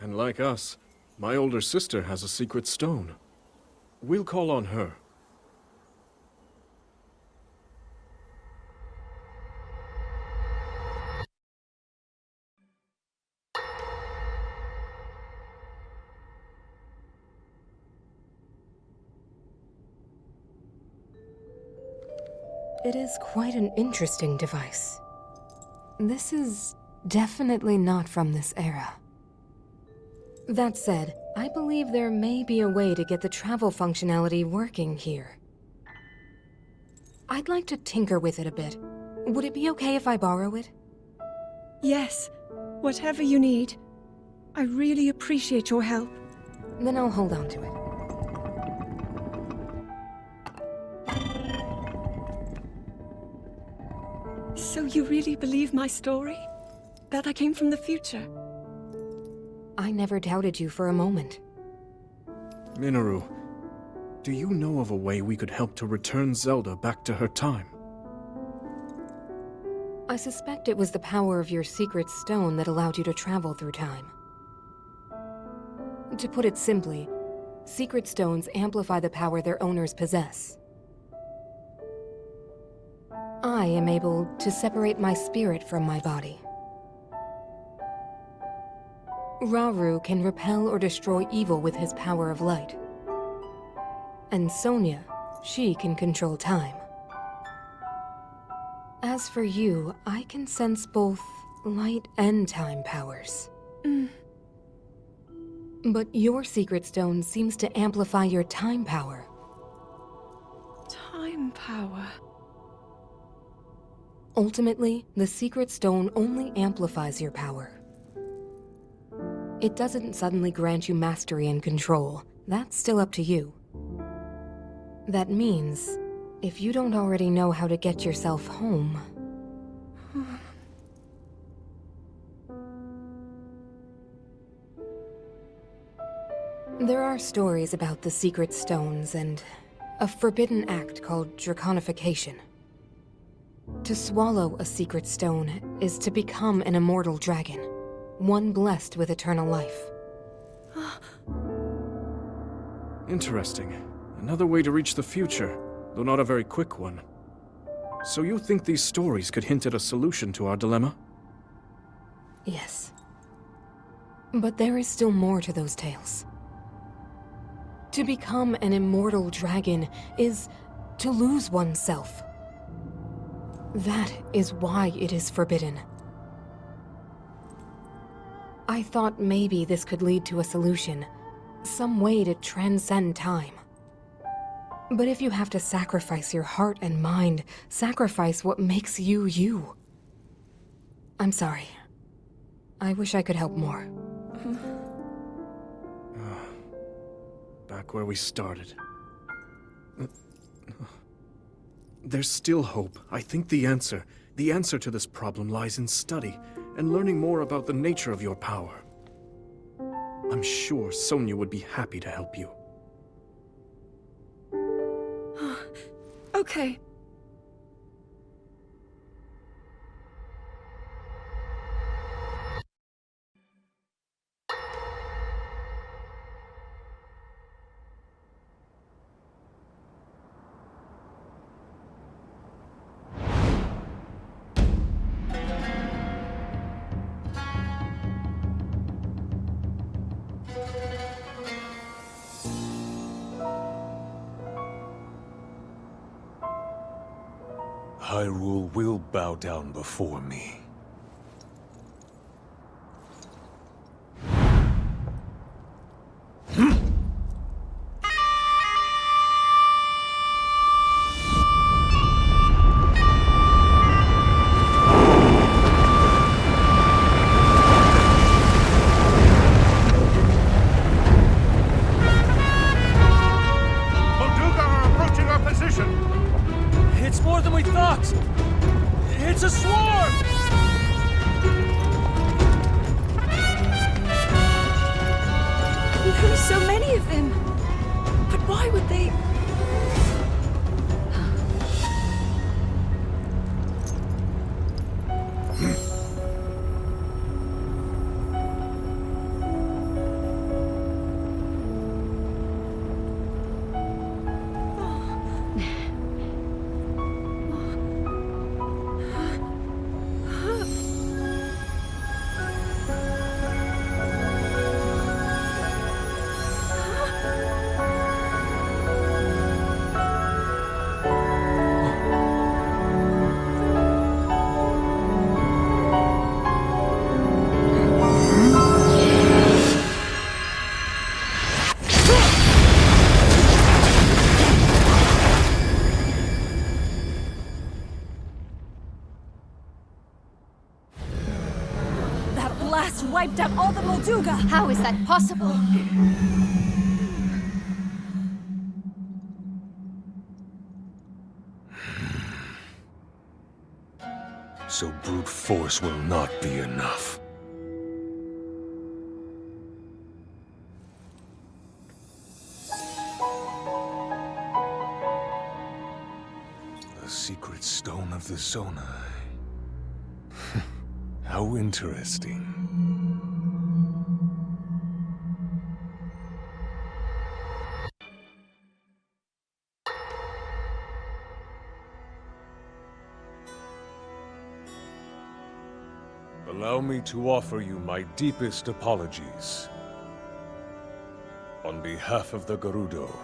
And like us, my older sister has a secret stone. We'll call on her. It is quite an interesting device. This is definitely not from this era. That said, I believe there may be a way to get the travel functionality working here. I'd like to tinker with it a bit. Would it be okay if I borrow it? Yes, whatever you need. I really appreciate your help. Then I'll hold on to it. So you really believe my story? That I came from the future? I never doubted you for a moment. Minoru, do you know of a way we could help to return Zelda back to her time? I suspect it was the power of your secret stone that allowed you to travel through time. To put it simply, secret stones amplify the power their owners possess. I am able to separate my spirit from my body. Rauru can repel or destroy evil with his power of light. And Sonia, she can control time. As for you, I can sense both light and time powers. But your secret stone seems to amplify your time power. Time power. Ultimately, the secret stone only amplifies your power. It doesn't suddenly grant you mastery and control. That's still up to you. That means, if you don't already know how to get yourself home... There are stories about the secret stones and a forbidden act called draconification. To swallow a secret stone is to become an immortal dragon, one blessed with eternal life. Interesting. Another way to reach the future, though not a very quick one. So you think these stories could hint at a solution to our dilemma? Yes. But there is still more to those tales. To become an immortal dragon is to lose oneself. That is why it is forbidden. I thought maybe this could lead to a solution, some way to transcend time. But if you have to sacrifice your heart and mind, sacrifice what makes you you. I'm sorry. I wish I could help more. Back where we started. There's still hope. I think the answer to this problem lies in study and learning more about the nature of your power. I'm sure Sonia would be happy to help you. Okay. Hyrule will bow down before me. Wiped out all the Molduga! How is that possible? So brute force will not be enough. The secret stone of the Zonai. How interesting. Allow me to offer you my deepest apologies. On behalf of the Gerudo,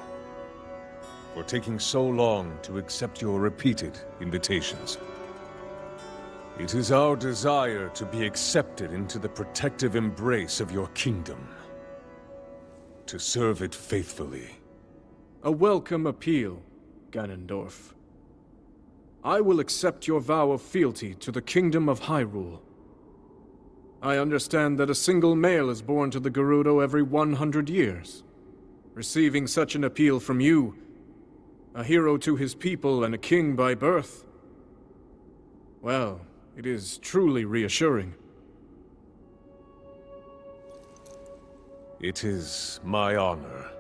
for taking so long to accept your repeated invitations. It is our desire to be accepted into the protective embrace of your kingdom. To serve it faithfully. A welcome appeal, Ganondorf. I will accept your vow of fealty to the Kingdom of Hyrule. I understand that a single male is born to the Gerudo every 100 years. Receiving such an appeal from you, a hero to his people and a king by birth, well, it is truly reassuring. It is my honor.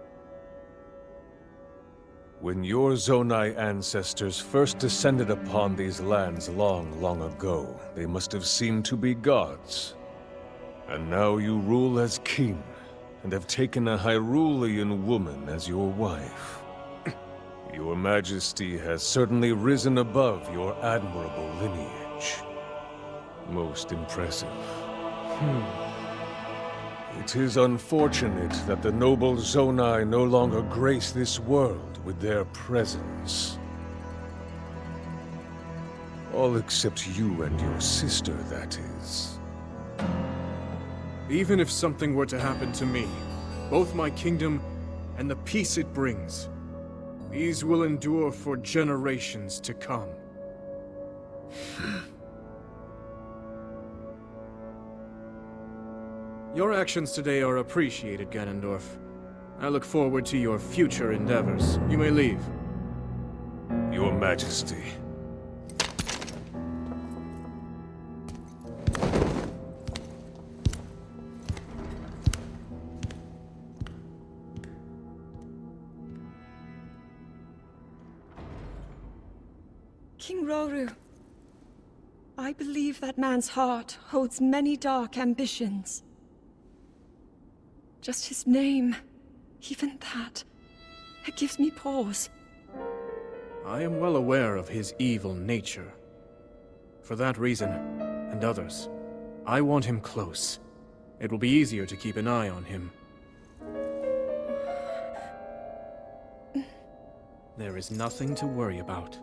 When your Zonai ancestors first descended upon these lands long, long ago, they must have seemed to be gods. And now you rule as king, and have taken a Hyrulean woman as your wife. Your Majesty has certainly risen above your admirable lineage. Most impressive. It is unfortunate that the noble Zonai no longer grace this world with their presence. All except you and your sister, that is. Even if something were to happen to me, both my kingdom and the peace it brings, these will endure for generations to come. Your actions today are appreciated, Ganondorf. I look forward to your future endeavors. You may leave. Your Majesty. King Roru, I believe that man's heart holds many dark ambitions. Just his name, even that, it gives me pause. I am well aware of his evil nature. For that reason, and others, I want him close. It will be easier to keep an eye on him. There is nothing to worry about.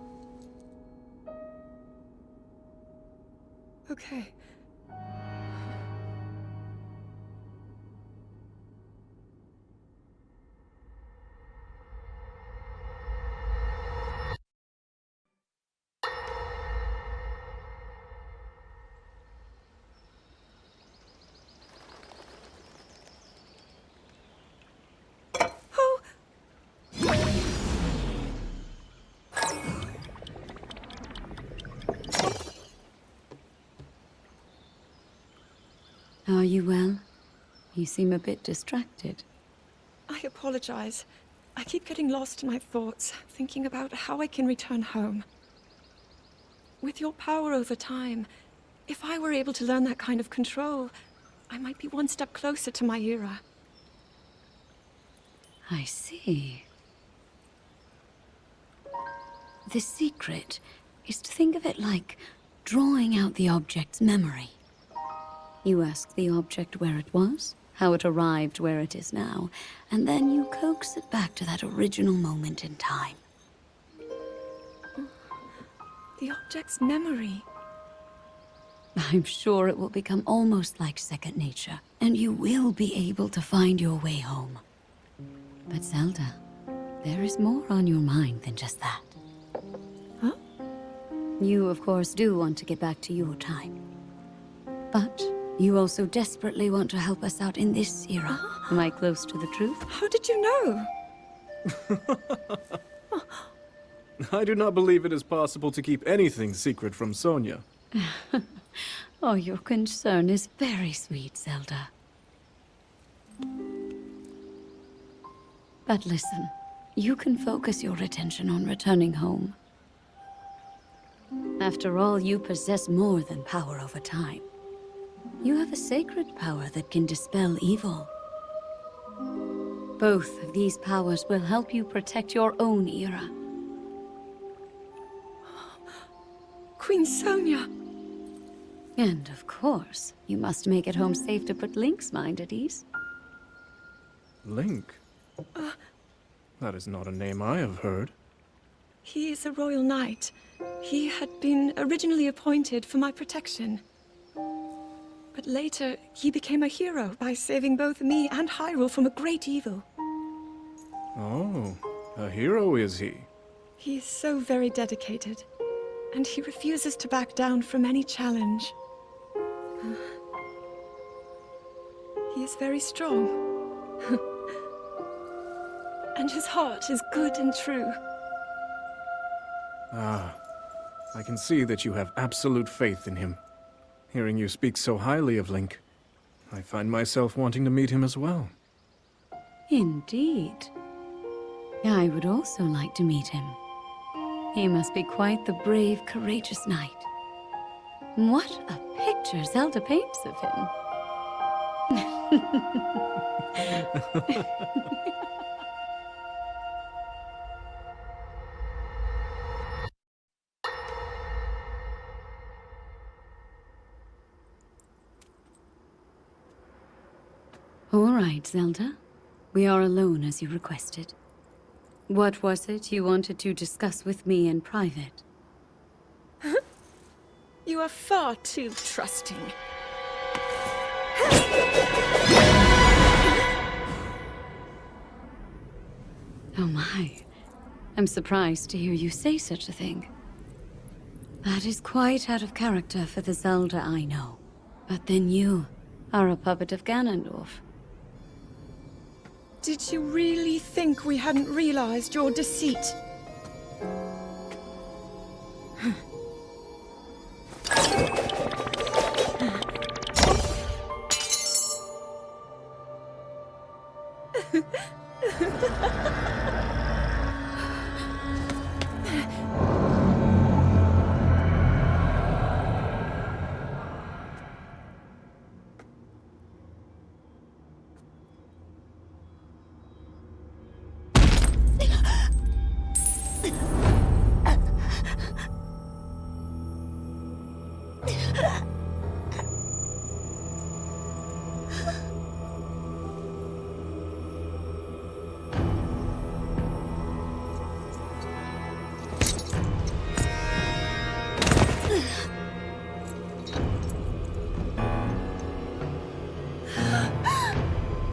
Okay. Are you well? You seem a bit distracted. I apologize. I keep getting lost in my thoughts, thinking about how I can return home. With your power over time, if I were able to learn that kind of control, I might be one step closer to my era. I see. The secret is to think of it like drawing out the object's memory. You ask the object where it was, how it arrived where it is now, and then you coax it back to that original moment in time. The object's memory. I'm sure it will become almost like second nature, and you will be able to find your way home. But Zelda, there is more on your mind than just that. Huh? You, of course, do want to get back to your time. But you also desperately want to help us out in this era. Am I close to the truth? How did you know? I do not believe it is possible to keep anything secret from Sonia. Oh, your concern is very sweet, Zelda. But listen, you can focus your attention on returning home. After all, you possess more than power over time. you have a sacred power that can dispel evil. Both of these powers will help you protect your own era. Queen Sonia! And of course, you must make it home safe to put Link's mind at ease. Link? That is not a name I have heard. He is a royal knight. He had been originally appointed for my protection. But later, he became a hero by saving both me and Hyrule from a great evil. Oh, a hero is he? He is so very dedicated, and he refuses to back down from any challenge. He is very strong. And his heart is good and true. Ah, I can see that you have absolute faith in him. Hearing you speak so highly of Link, I find myself wanting to meet him as well. Indeed. I would also like to meet him. He must be quite the brave, courageous knight. What a picture Zelda paints of him. All right, Zelda. We are alone as you requested. What was it you wanted to discuss with me in private? You are far too trusting. Oh my. I'm surprised to hear you say such a thing. That is quite out of character for the Zelda I know. But then you are a puppet of Ganondorf. Did you really think we hadn't realized your deceit?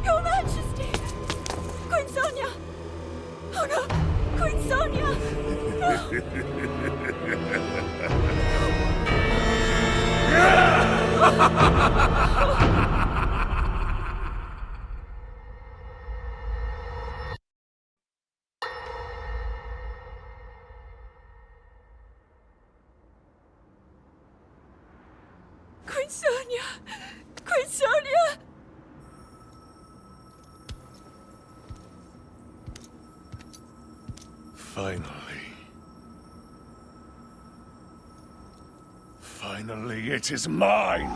Your Majesty! Queen Sonia! Oh no! Queen Sonia! Queen Sonia! Queen Sonia! Finally, it is mine!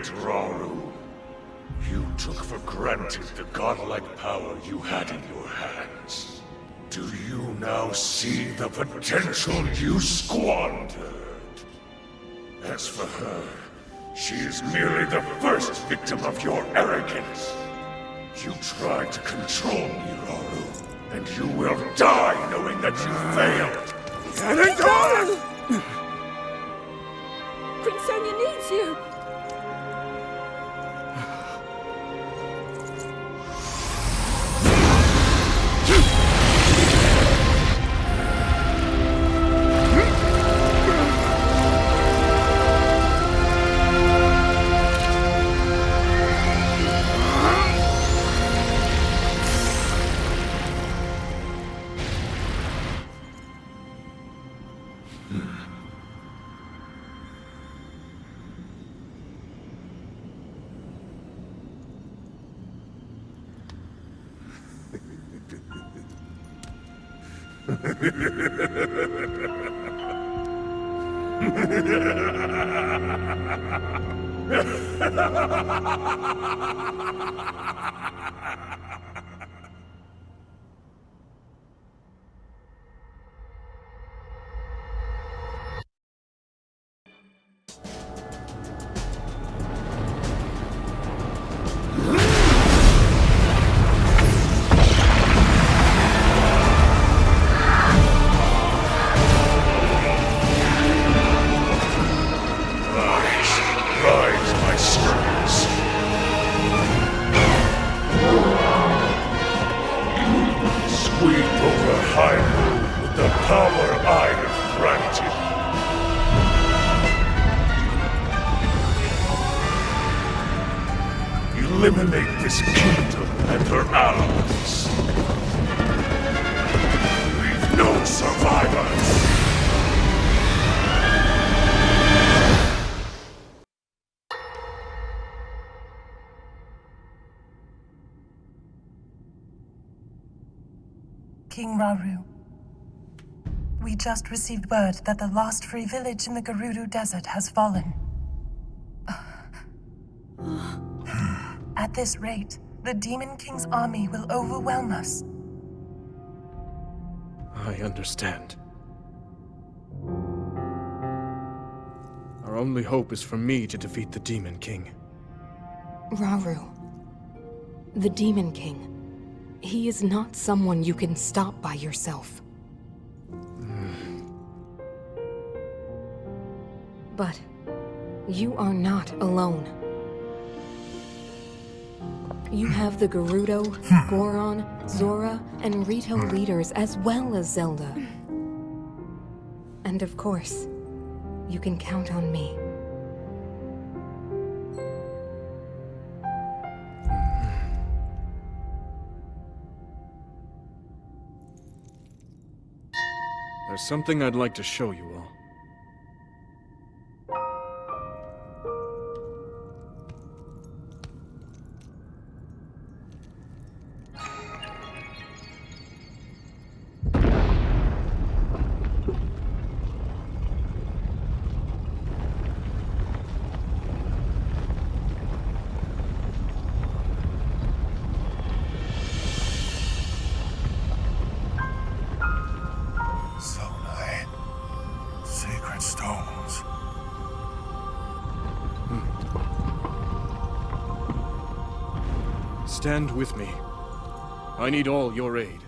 it, Rauru. You took for granted the godlike power you had in your hands. Do you now see the potential you squandered? As for her, she is merely the first victim of your arrogance. You tried to control me, Rauru, and you will die knowing that you failed. Prince Sonia needs you! Eliminate this kingdom and her allies. Leave no survivors. King Rauru, we just received word that the last free village in the Gerudo Desert has fallen. At this rate, the Demon King's army will overwhelm us. I understand. Our only hope is for me to defeat the Demon King. Rauru, the Demon King, he is not someone you can stop by yourself. But you are not alone. You have the Gerudo, Goron, Zora, and Rito leaders as well as Zelda. And of course, you can count on me. There's something I'd like to show you all. Stand with me. I need all your aid.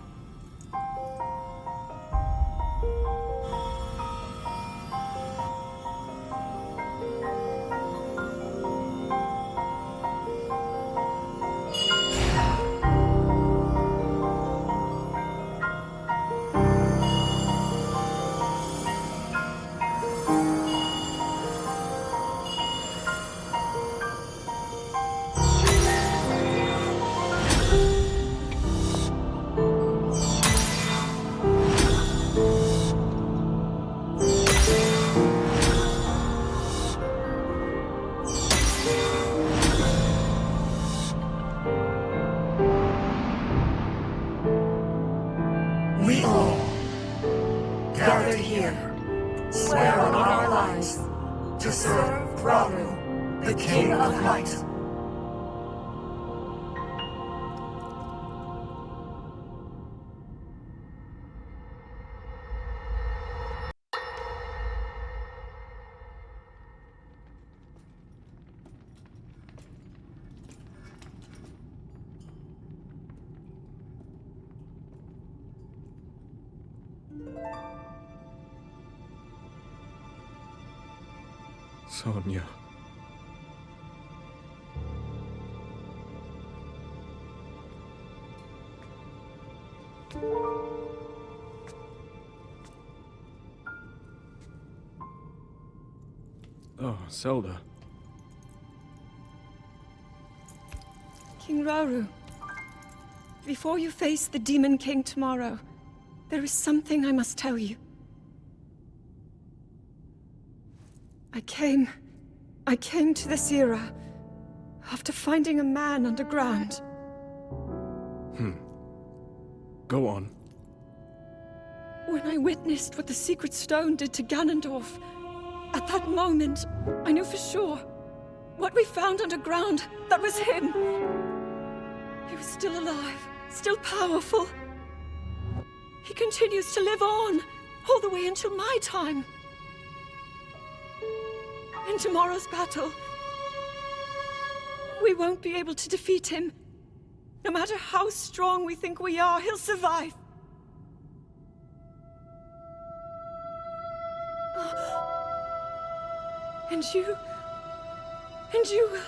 Swear on our lives to serve Rauru, the King of Light. fight. Sonia. Oh, Zelda. King Rauru, before you face the Demon King tomorrow, there is something I must tell you. I came to this era after finding a man underground. Go on. When I witnessed what the Secret Stone did to Ganondorf, at that moment, I knew for sure what we found underground, that was him. He was still alive, still powerful. He continues to live on, all the way until my time. In tomorrow's battle, we won't be able to defeat him. No matter how strong we think we are, he'll survive. And you will.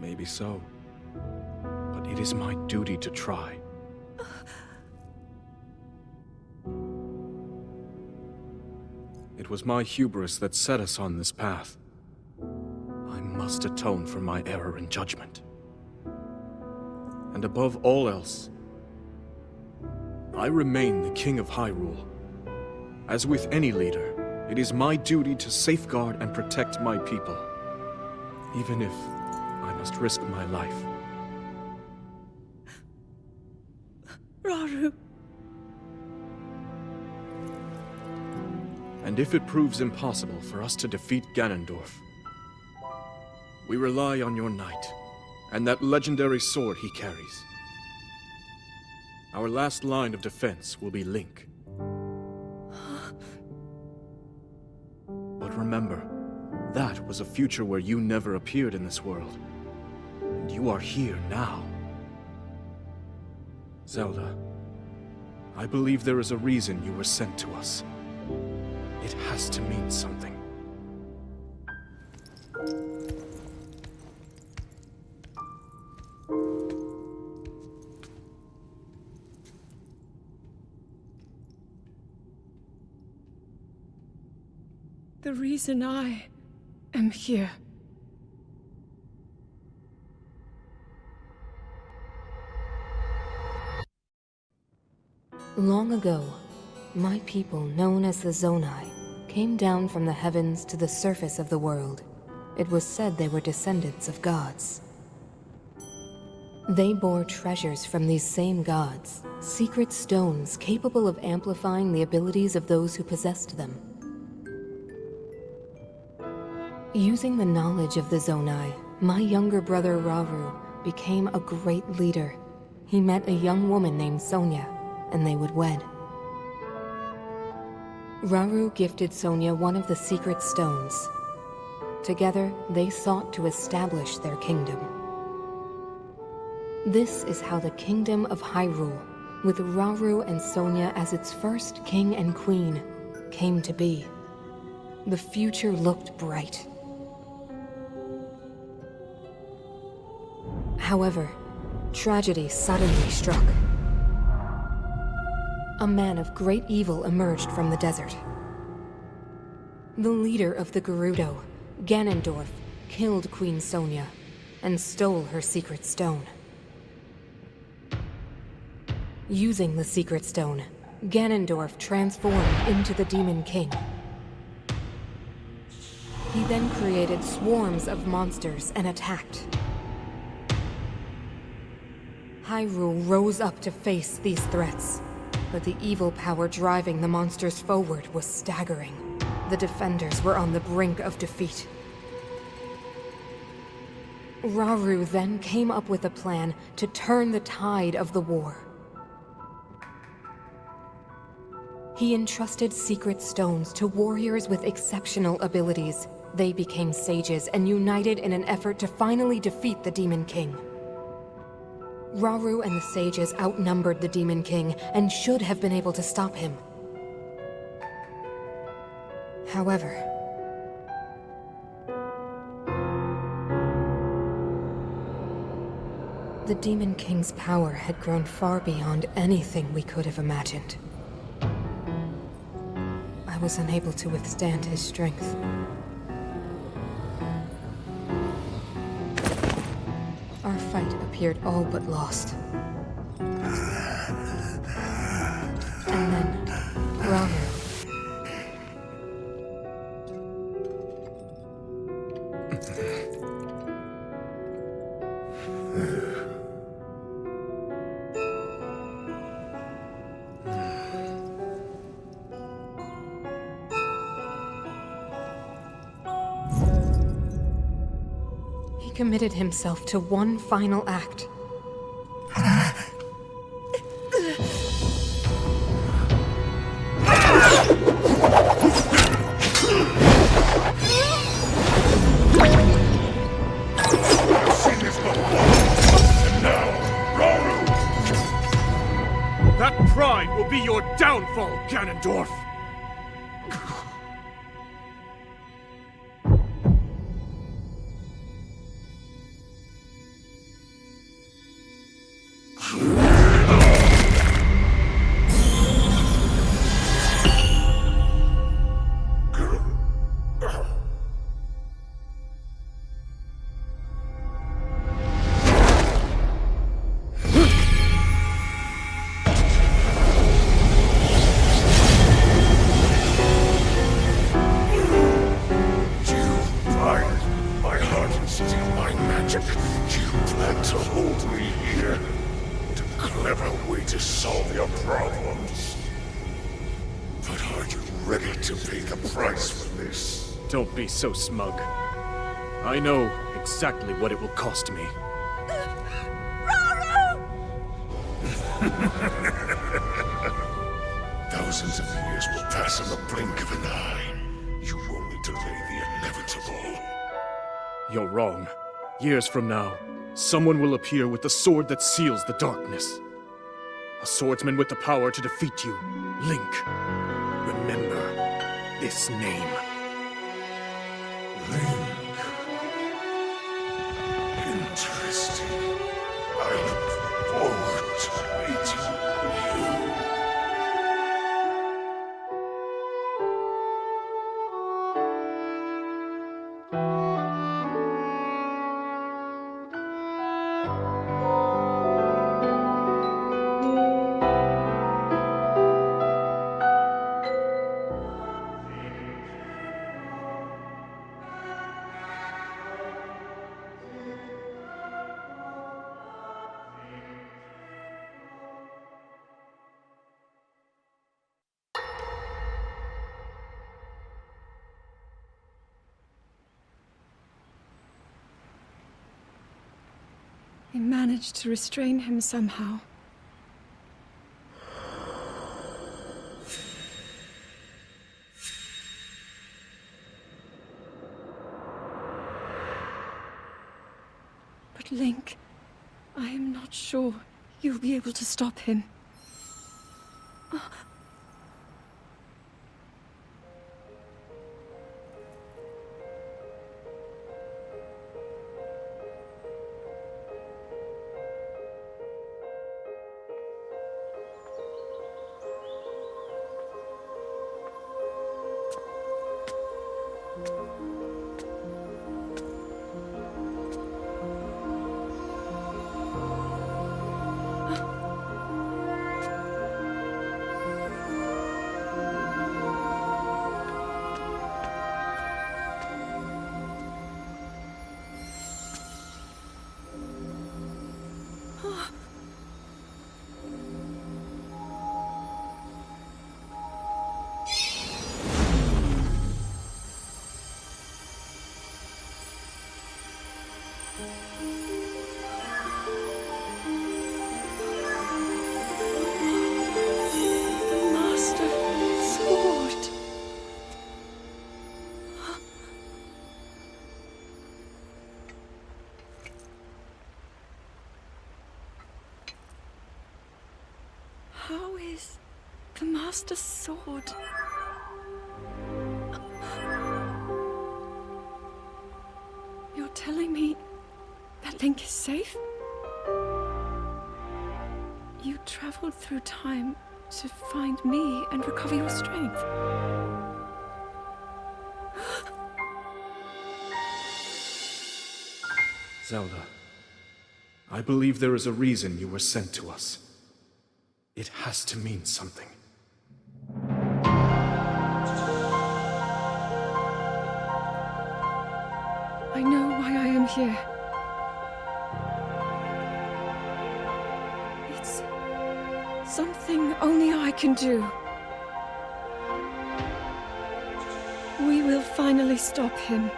Maybe so. But it is my duty to try. It was my hubris that set us on this path. I must atone for my error in judgment. And above all else, I remain the King of Hyrule. As with any leader, it is my duty to safeguard and protect my people, even if I must risk my life. Rauru. And if it proves impossible for us to defeat Ganondorf, we rely on your knight, and that legendary sword he carries. Our last line of defense will be Link. But remember, that was a future where you never appeared in this world. And you are here now. Zelda, I believe there is a reason you were sent to us. It has to mean something. The reason I am here. Long ago, my people, known as the Zonai, came down from the heavens to the surface of the world. It was said they were descendants of gods. They bore treasures from these same gods, secret stones capable of amplifying the abilities of those who possessed them. Using the knowledge of the Zonai, my younger brother Rauru became a great leader. He met a young woman named Sonia, and they would wed. Rauru gifted Sonia one of the secret stones. Together, they sought to establish their kingdom. This is how the Kingdom of Hyrule, with Rauru and Sonia as its first king and queen, came to be. The future looked bright. However, tragedy suddenly struck. A man of great evil emerged from the desert. The leader of the Gerudo, Ganondorf, killed Queen Sonia and stole her secret stone. Using the secret stone, Ganondorf transformed into the Demon King. He then created swarms of monsters and attacked. Hyrule rose up to face these threats. but the evil power driving the monsters forward was staggering. The defenders were on the brink of defeat. Rauru then came up with a plan to turn the tide of the war. He entrusted secret stones to warriors with exceptional abilities. They became sages and united in an effort to finally defeat the Demon King. Rauru and the sages outnumbered the Demon King and should have been able to stop him. However, the Demon King's power had grown far beyond anything we could have imagined. I was unable to withstand his strength. Our fight appeared all but lost. And then, Rauru. He committed himself to one final act. That pride will be your downfall, Ganondorf! Don't be so smug. I know exactly what it will cost me. Thousands of years will pass in the blink of an eye. You only delay the inevitable. You're wrong. Years from now, someone will appear with the sword that seals the darkness. A swordsman with the power to defeat you. Link. Remember this name. Link. Interesting. I look forward to meeting you. I managed to restrain him somehow. But Link, I am not sure you'll be able to stop him. Master Sword. You're telling me that Link is safe? You traveled through time to find me and recover your strength. Zelda, I believe there is a reason you were sent to us. It has to mean something. I know why I am here. It's something only I can do. We will finally stop him.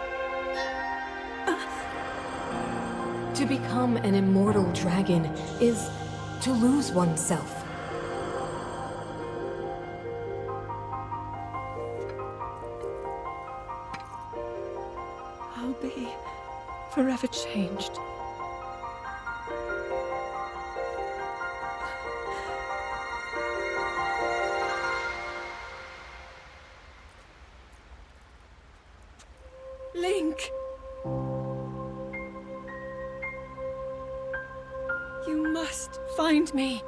To become an immortal dragon is to lose oneself. I'll be forever changed. Link! You must find me.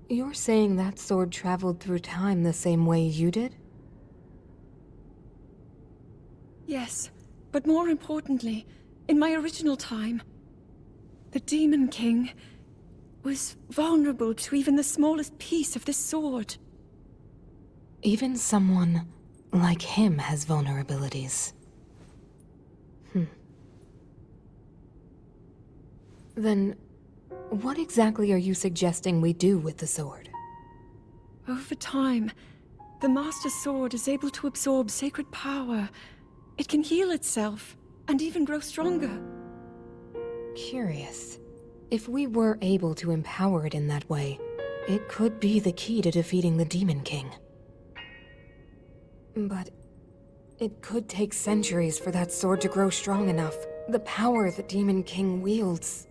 You're saying that sword traveled through time the same way you did? Yes, but more importantly, in my original time, the Demon King was vulnerable to even the smallest piece of this sword. Even someone like him has vulnerabilities. Then, what exactly are you suggesting we do with the sword? Over time, the Master Sword is able to absorb sacred power. It can heal itself, and even grow stronger. Curious. If we were able to empower it in that way, it could be the key to defeating the Demon King. But it could take centuries for that sword to grow strong enough. The power the Demon King wields.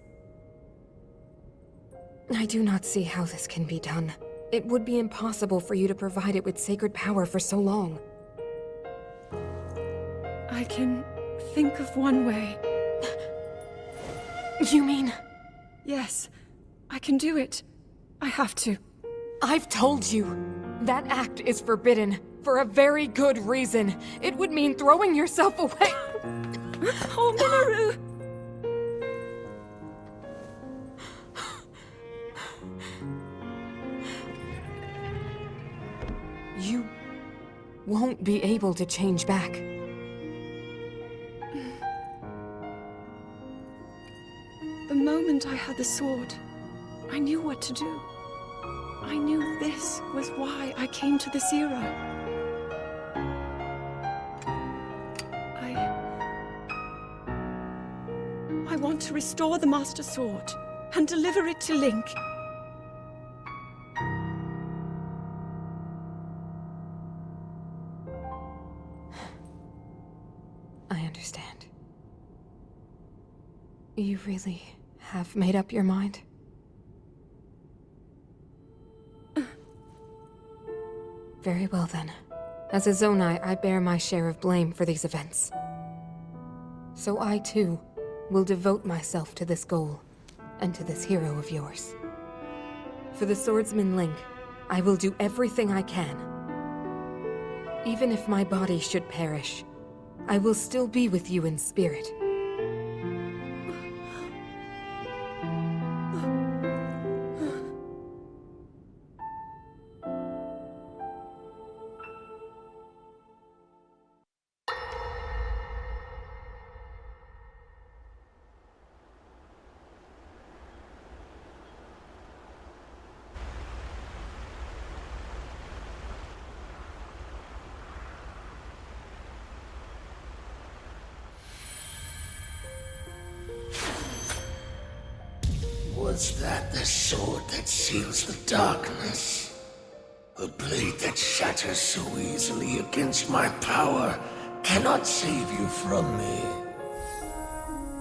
I do not see how this can be done. It would be impossible for you to provide it with sacred power for so long. I can think of one way. You mean? Yes, I can do it. I have to. I've told you. That act is forbidden, for a very good reason. It would mean throwing yourself away. Oh, Minoru! You won't be able to change back. The moment I had the sword, I knew what to do. I knew this was why I came to this era. I want to restore the Master Sword and deliver it to Link. I understand. You really have made up your mind? Very well then. As a Zonai, I bear my share of blame for these events. So I too will devote myself to this goal, and to this hero of yours. For the swordsman Link, I will do everything I can. Even if my body should perish, I will still be with you in spirit. Was that the sword that seals the darkness? The blade that shatters so easily against my power cannot save you from me.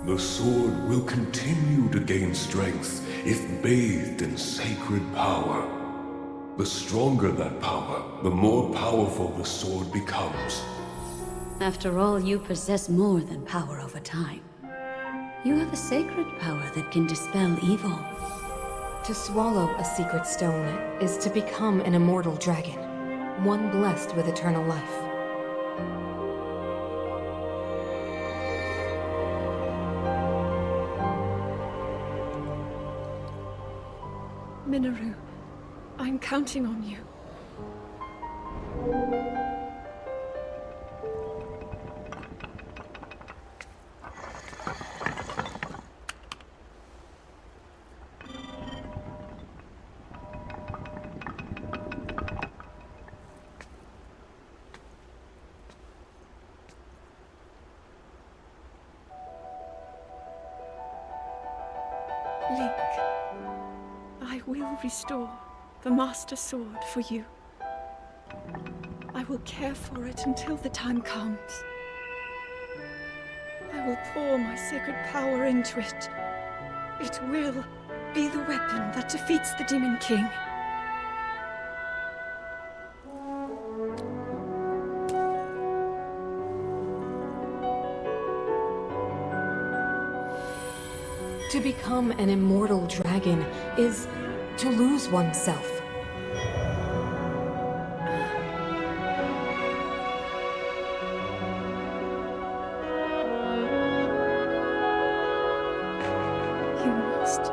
The sword will continue to gain strength if bathed in sacred power. The stronger that power, the more powerful the sword becomes. After all, you possess more than power over time. You have a sacred power that can dispel evil. To swallow a secret stone is to become an immortal dragon, one blessed with eternal life. Minoru, I'm counting on you. Link, I will restore the Master Sword for you. I will care for it until the time comes. I will pour my sacred power into it. It will be the weapon that defeats the Demon King. To become an immortal dragon is to lose oneself. You must.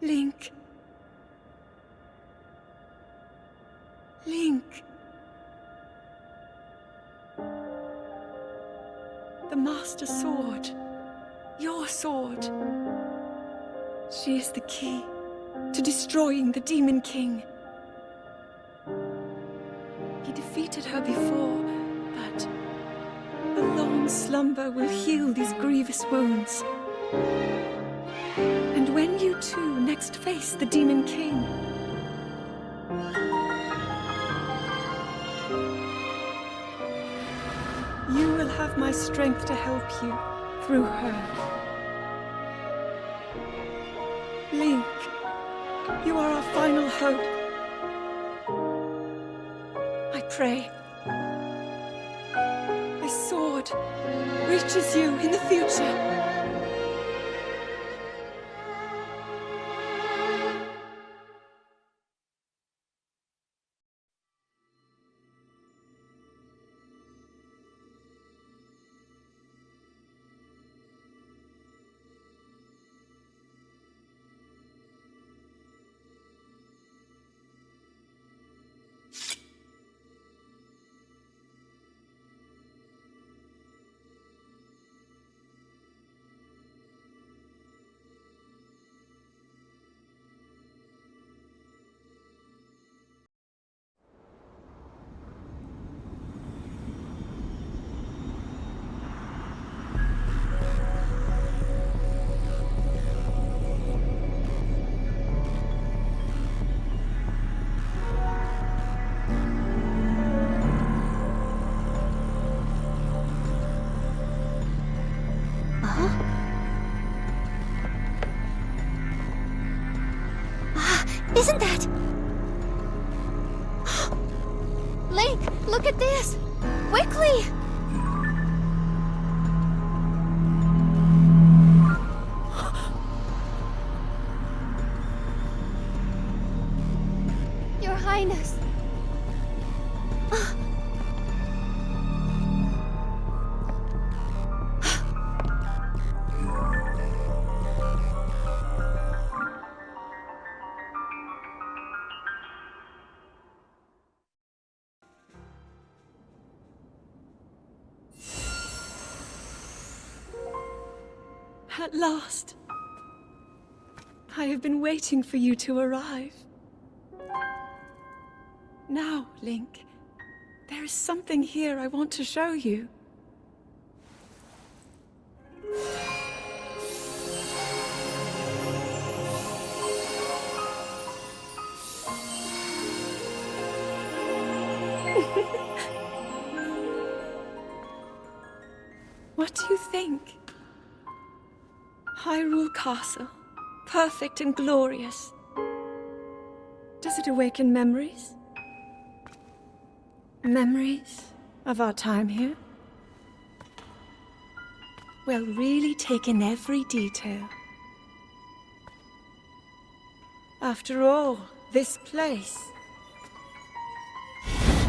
Link. Link. The Master Sword. Your sword. She is the key to destroying the Demon King. He defeated her before, but a long slumber will heal these grievous wounds. And when you two next face the Demon King, you will have my strength to help you through her. Link, you are our final hope. I pray this sword reaches you in the future. Isn't that... Link, look at this! Quickly! Your Highness. At last. I have been waiting for you to arrive. Now, Link, there is something here I want to show you. What do you think? Hyrule Castle, perfect and glorious. Does it awaken memories? Memories of our time here? Well, really take in every detail. After all, this place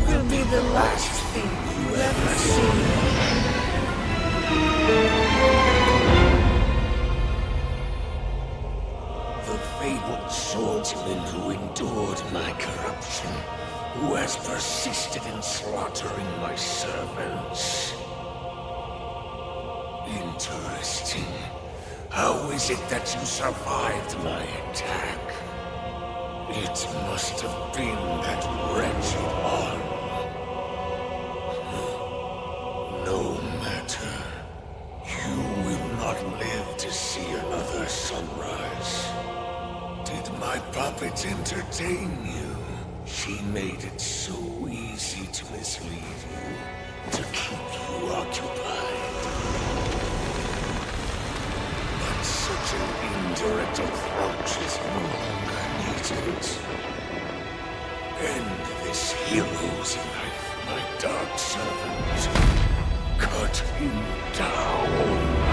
will be the last thing you ever see. Fabled swordsman who endured my corruption, who has persisted in slaughtering my servants. Interesting. How is it that you survived my attack? It must have been that wretched arm. No matter. You will not live to see another sunrise. Did my puppet entertain you? She made it so easy to mislead you, to keep you occupied. But such an indirect approach is no longer needed. End this hero's life, my dark servant. Cut him down.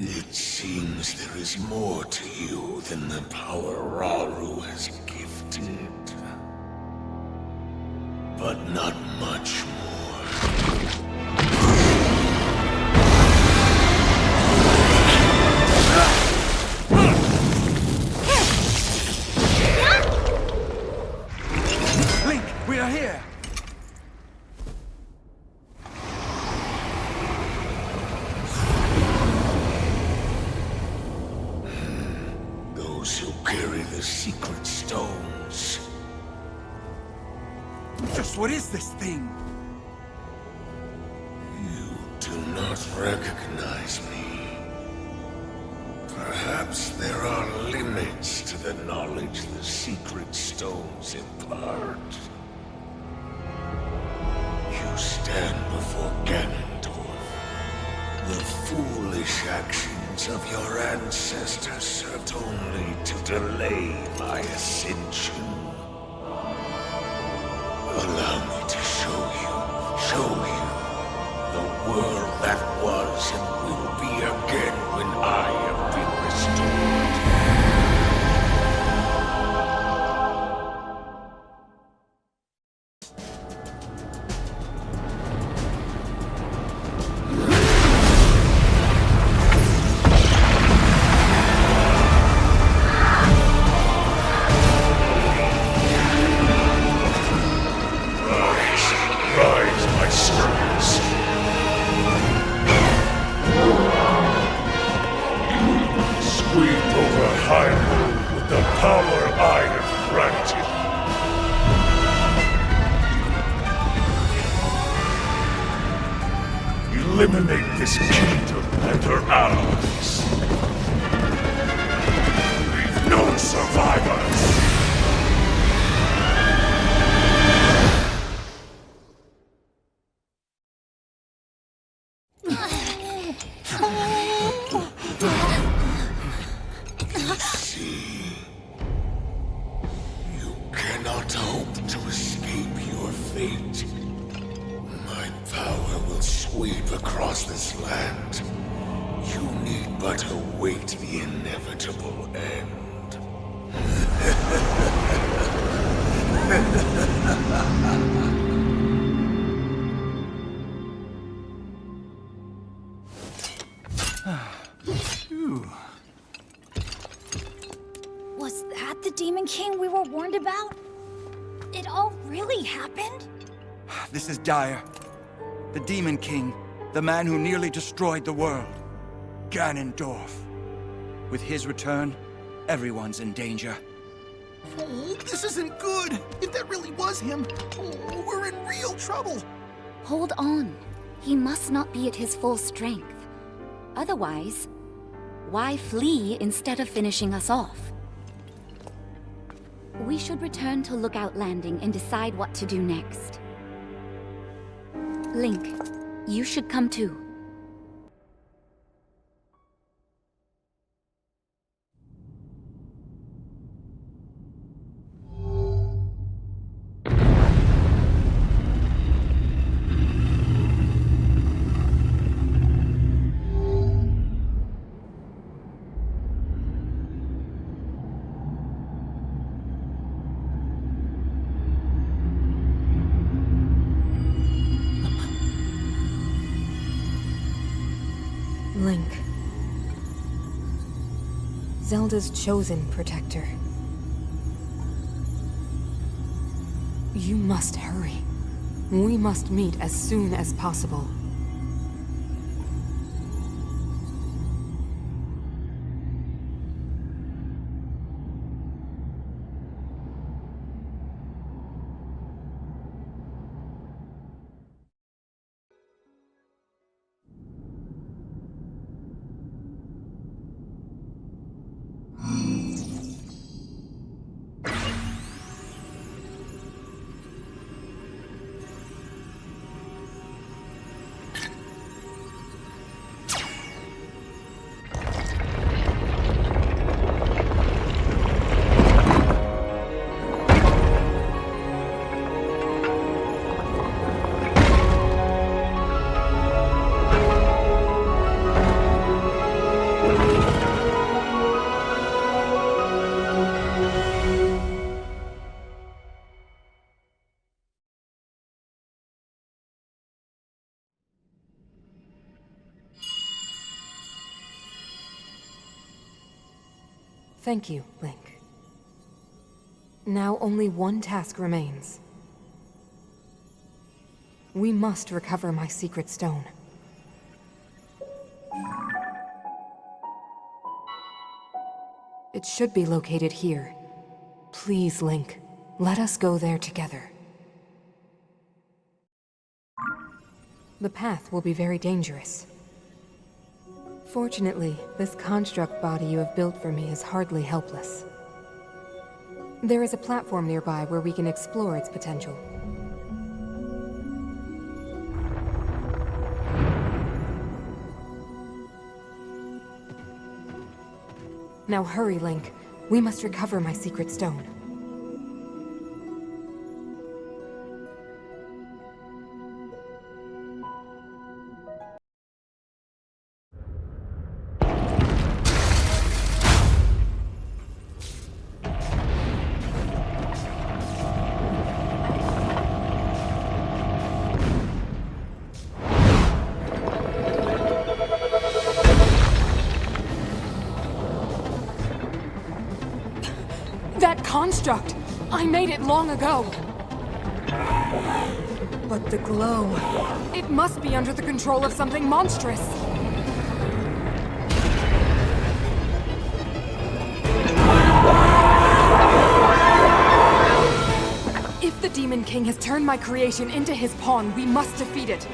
It seems there is more to you than the power Rauru has gifted. But not much more. Link, we are here! Those who carry the secret stones. Just what is this thing? You do not recognize me. Perhaps there are limits to the knowledge the secret stones impart. You stand before Ganondorf. The foolish actions of your ancestors served only to delay my ascension. Allow me to show you the world that was and will be again when I have been restored. Rise, my servants. Sweep over Hyrule with the power I have granted. Eliminate this kingdom and her allies. Leave no survivors. See, you cannot hope to escape your fate. My power will sweep across this land. You need but await the inevitable end. Was that the Demon King we were warned about? It all really happened? This is dire. The Demon King, the man who nearly destroyed the world. Ganondorf. With his return, everyone's in danger. Oh, this isn't good. If that really was him, oh, we're in real trouble. Hold on. He must not be at his full strength. Otherwise, why flee instead of finishing us off? We should return to Lookout Landing and decide what to do next. Link, you should come too. Link. Zelda's chosen protector. You must hurry. We must meet as soon as possible. Thank you, Link. Now only one task remains. We must recover my secret stone. It should be located here. Please, Link, let us go there together. The path will be very dangerous. Fortunately, this construct body you have built for me is hardly helpless. There is a platform nearby where we can explore its potential. Now hurry, Link. We must recover my secret stone. That construct! I made it long ago! But the glow... It must be under the control of something monstrous! If the Demon King has turned my creation into his pawn, we must defeat it.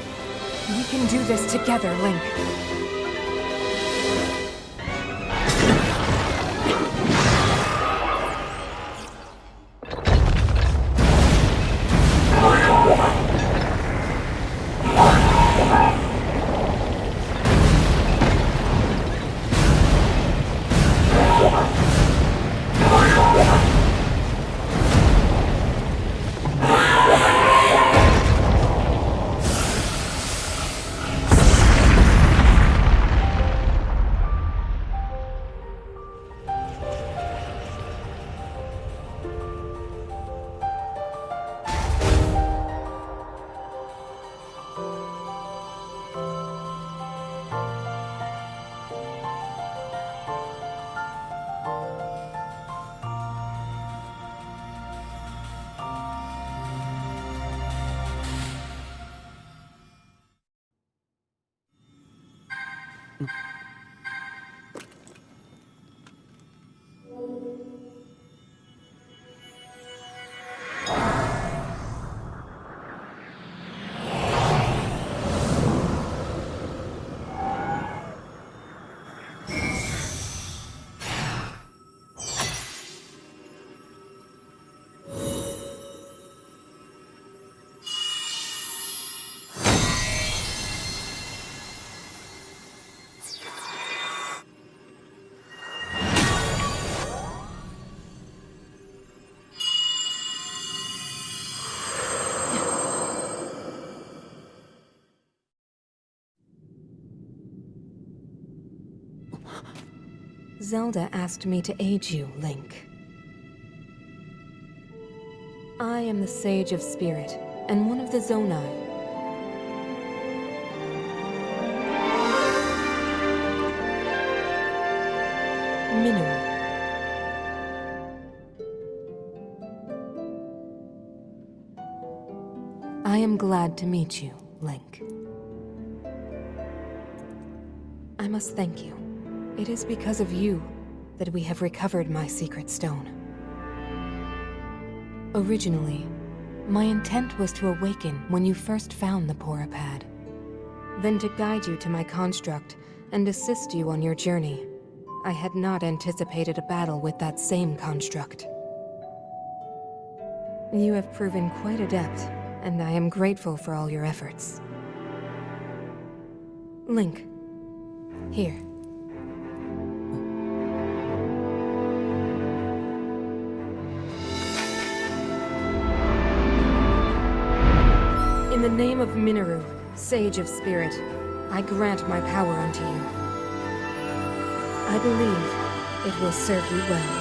We can do this together, Link. Zelda asked me to aid you, Link. I am the Sage of Spirit, and one of the Zonai. Minoru. I am glad to meet you, Link. I must thank you. It is because of you that we have recovered my secret stone. Originally, my intent was to awaken when you first found the Porapad. Then to guide you to my construct and assist you on your journey. I had not anticipated a battle with that same construct. You have proven quite adept, and I am grateful for all your efforts. Link, here. In the name of Minoru, Sage of Spirit, I grant my power unto you. I believe it will serve you well.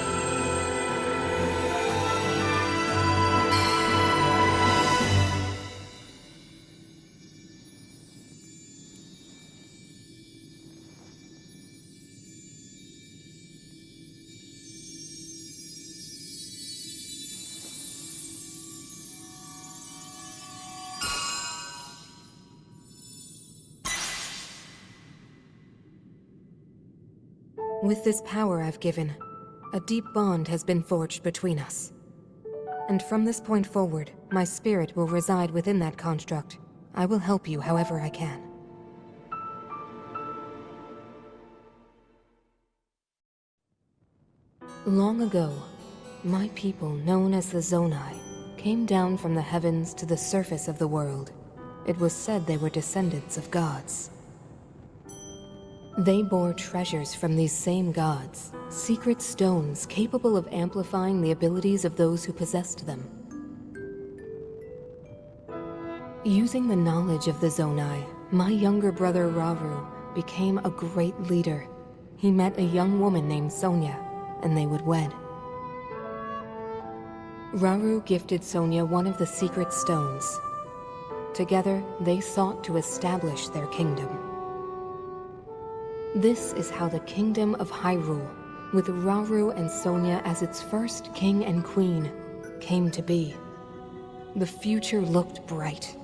With this power I've given, a deep bond has been forged between us. And from this point forward, my spirit will reside within that construct. I will help you however I can. Long ago, my people, known as the Zonai, came down from the heavens to the surface of the world. It was said they were descendants of gods. They bore treasures from these same gods, secret stones capable of amplifying the abilities of those who possessed them. Using the knowledge of the Zonai, my younger brother Rauru became a great leader. He met a young woman named Sonia, and they would wed. Rauru gifted Sonia one of the secret stones. Together, they sought to establish their kingdom. This is how the Kingdom of Hyrule, with Rauru and Sonia as its first king and queen, came to be. The future looked bright.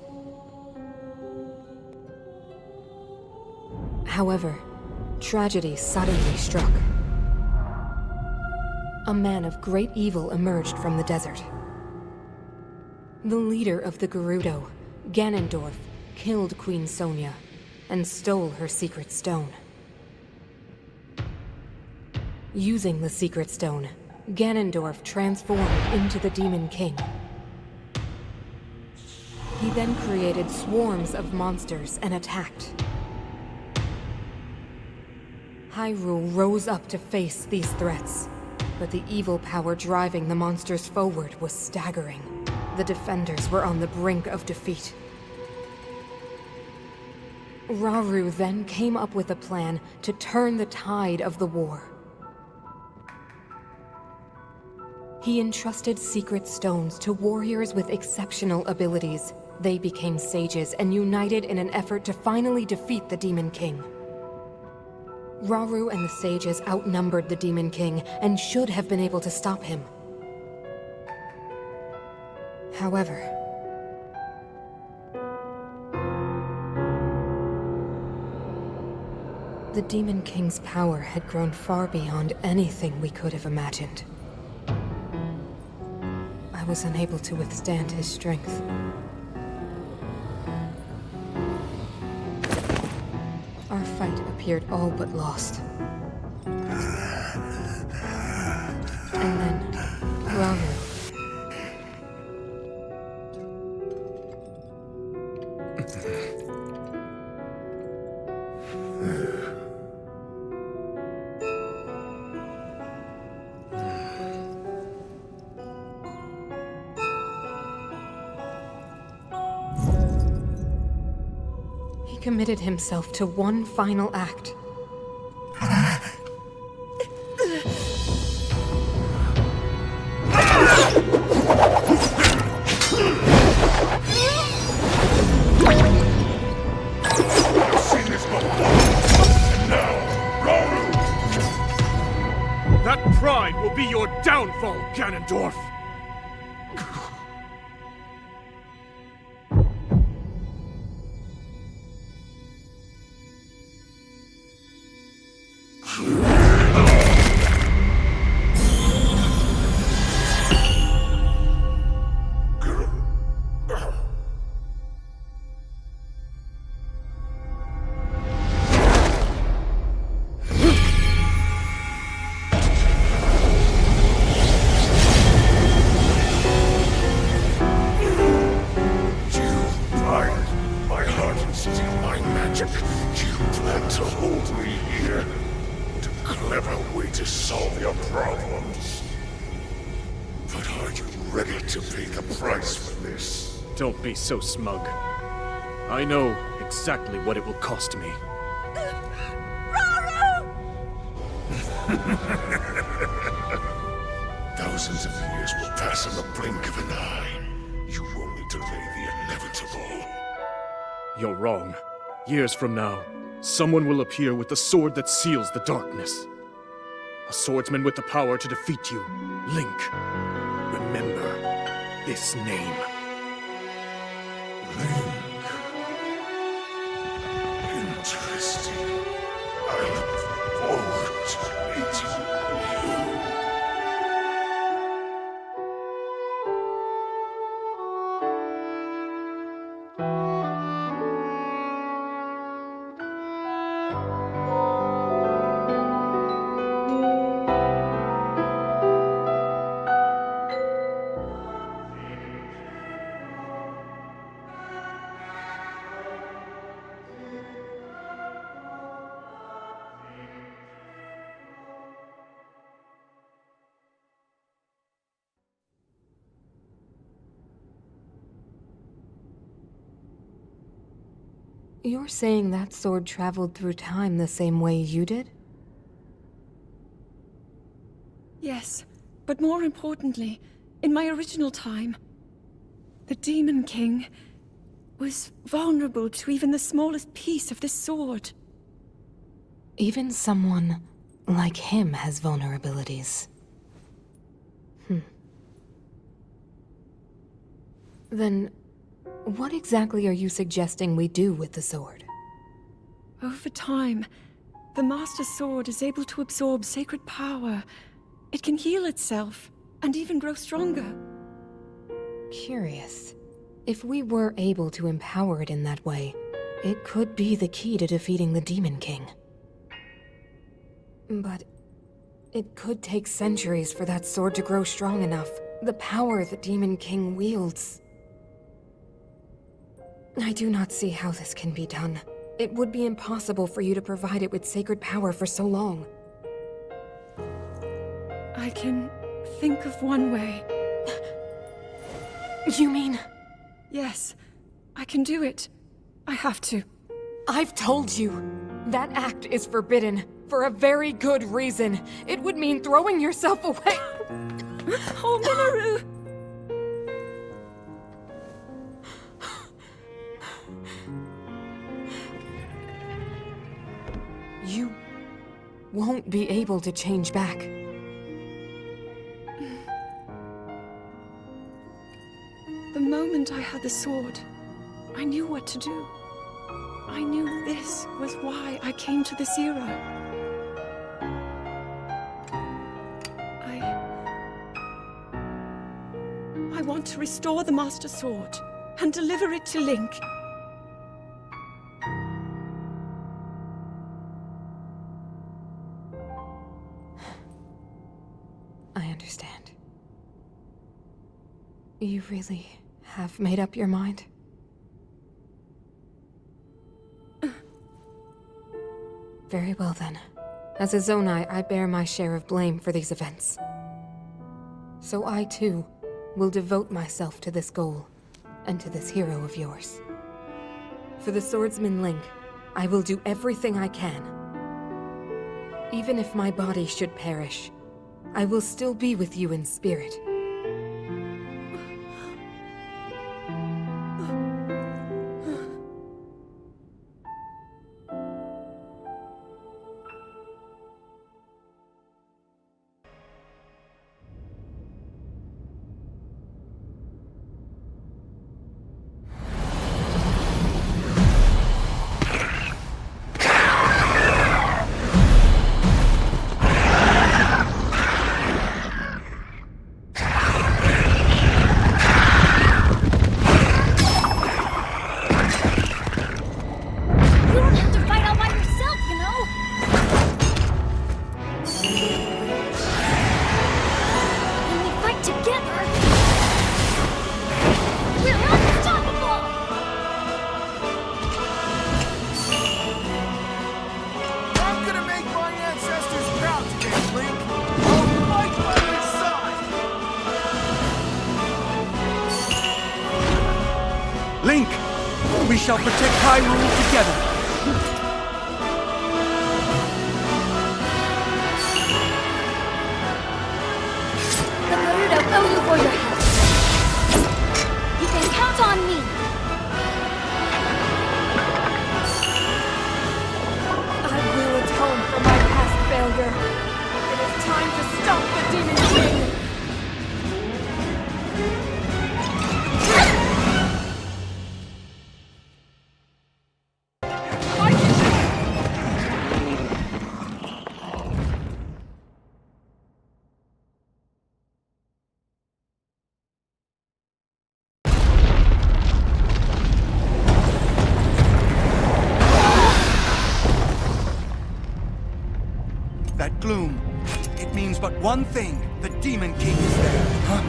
However, tragedy suddenly struck. A man of great evil emerged from the desert. The leader of the Gerudo, Ganondorf, killed Queen Sonia and stole her secret stone. Using the secret stone, Ganondorf transformed into the Demon King. He then created swarms of monsters and attacked. Hyrule rose up to face these threats, but the evil power driving the monsters forward was staggering. The defenders were on the brink of defeat. Rauru then came up with a plan to turn the tide of the war. He entrusted secret stones to warriors with exceptional abilities. They became sages and united in an effort to finally defeat the Demon King. Rauru and the sages outnumbered the Demon King and should have been able to stop him. However, the Demon King's power had grown far beyond anything we could have imagined. I was unable to withstand his strength. Our fight appeared all but lost. And then, Rauru. He committed himself to one final act. That pride will be your downfall, Ganondorf! Don't be so smug. I know exactly what it will cost me. Thousands of years will pass in the blink of an eye. You only delay the inevitable. You're wrong. Years from now, someone will appear with the sword that seals the darkness. A swordsman with the power to defeat you. Link. Remember this name. Interesting. I look forward to You're saying that sword traveled through time the same way you did? Yes, but more importantly, in my original time, the Demon King was vulnerable to even the smallest piece of this sword. Even someone like him has vulnerabilities. Then, what exactly are you suggesting we do with the sword? Over time, the Master Sword is able to absorb sacred power. It can heal itself, and even grow stronger. Curious. If we were able to empower it in that way, it could be the key to defeating the Demon King. But it could take centuries for that sword to grow strong enough. The power the Demon King wields. I do not see how this can be done. It would be impossible for you to provide it with sacred power for so long. I can think of one way. You mean? Yes, I can do it. I have to. I've told you. That act is forbidden, for a very good reason. It would mean throwing yourself away. Oh, Minoru! You won't be able to change back. The moment I had the sword, I knew what to do. I knew this was why I came to this era. I want to restore the Master Sword and deliver it to Link. I understand. You really have made up your mind? Very well then. As a Zonai, I bear my share of blame for these events. So I too will devote myself to this goal, and to this hero of yours. For the swordsman Link, I will do everything I can. Even if my body should perish, I will still be with you in spirit. Link! We shall protect Hyrule together! The Naruto owe you for your help. You can count on me. I will atone for my past failure. It is time to stop the Demon King! That gloom, it means but one thing. The Demon King is there, huh?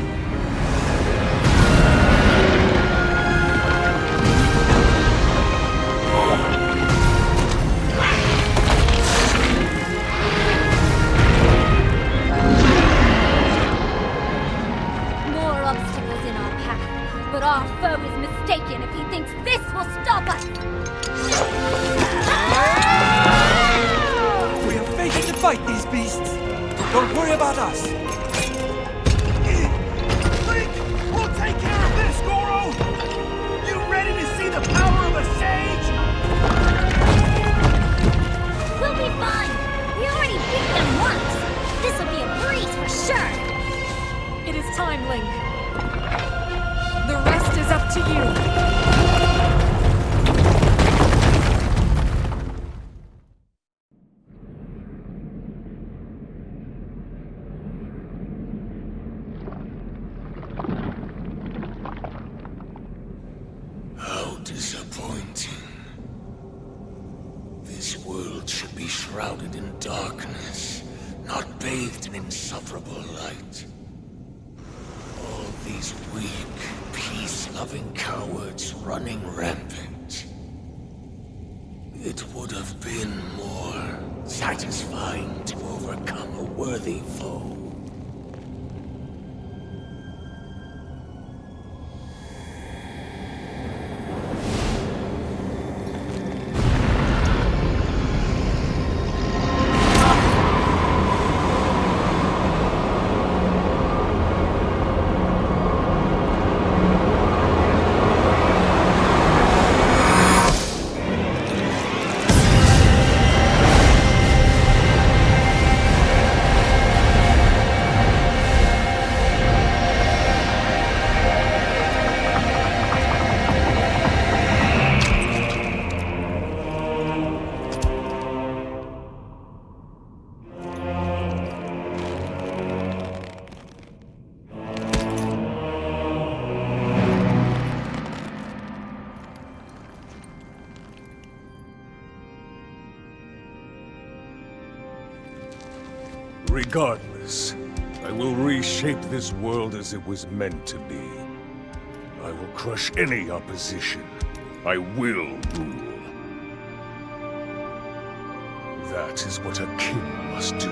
More obstacles in our path, but our foe is mistaken if he thinks this will stop us. Don't worry about us! Link! We'll take care of this, Goro! You ready to see the power of a sage? We'll be fine! We already beat them once! This'll be a breeze for sure! It is time, Link. The rest is up to you. How disappointing. This world should be shrouded in darkness, not bathed in insufferable light. All these weak, peace-loving cowards running rampant. It would have been more satisfying to overcome a worthy foe. Regardless, I will reshape this world as it was meant to be. I will crush any opposition. I will rule. That is what a king must do.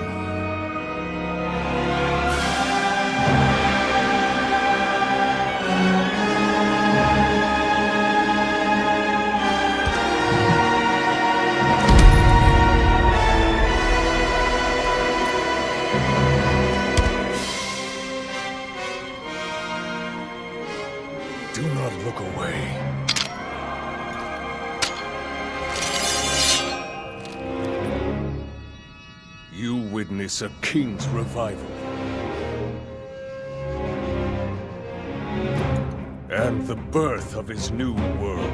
Do not look away. You witness a king's revival. And the birth of his new world.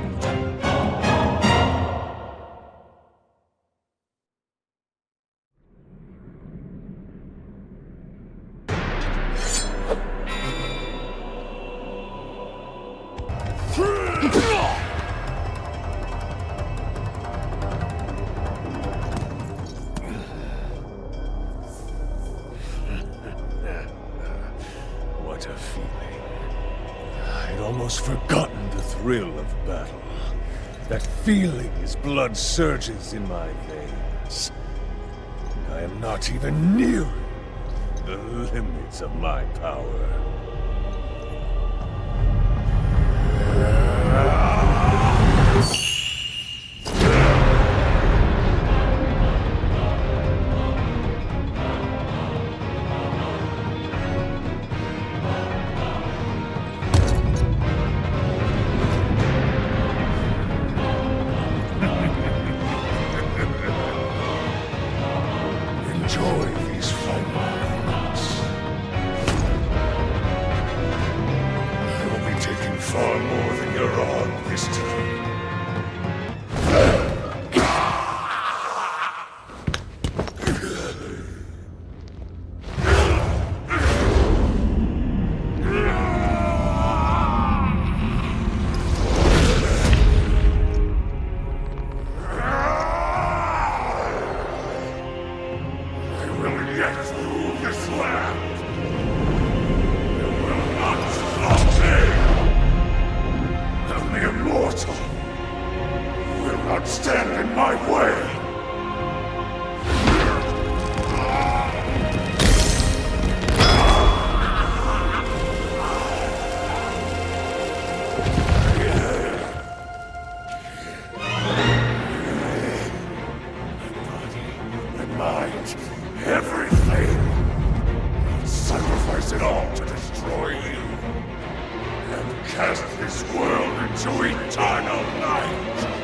What a feeling. I'd almost forgotten the thrill of battle. That feeling as blood surges in my veins. I am not even nearing the limits of my power. Enjoy these final moments. I will be taking far more than your arm this time. Stand in my way! My mind, everything! it all to destroy you and cast this world into eternal night.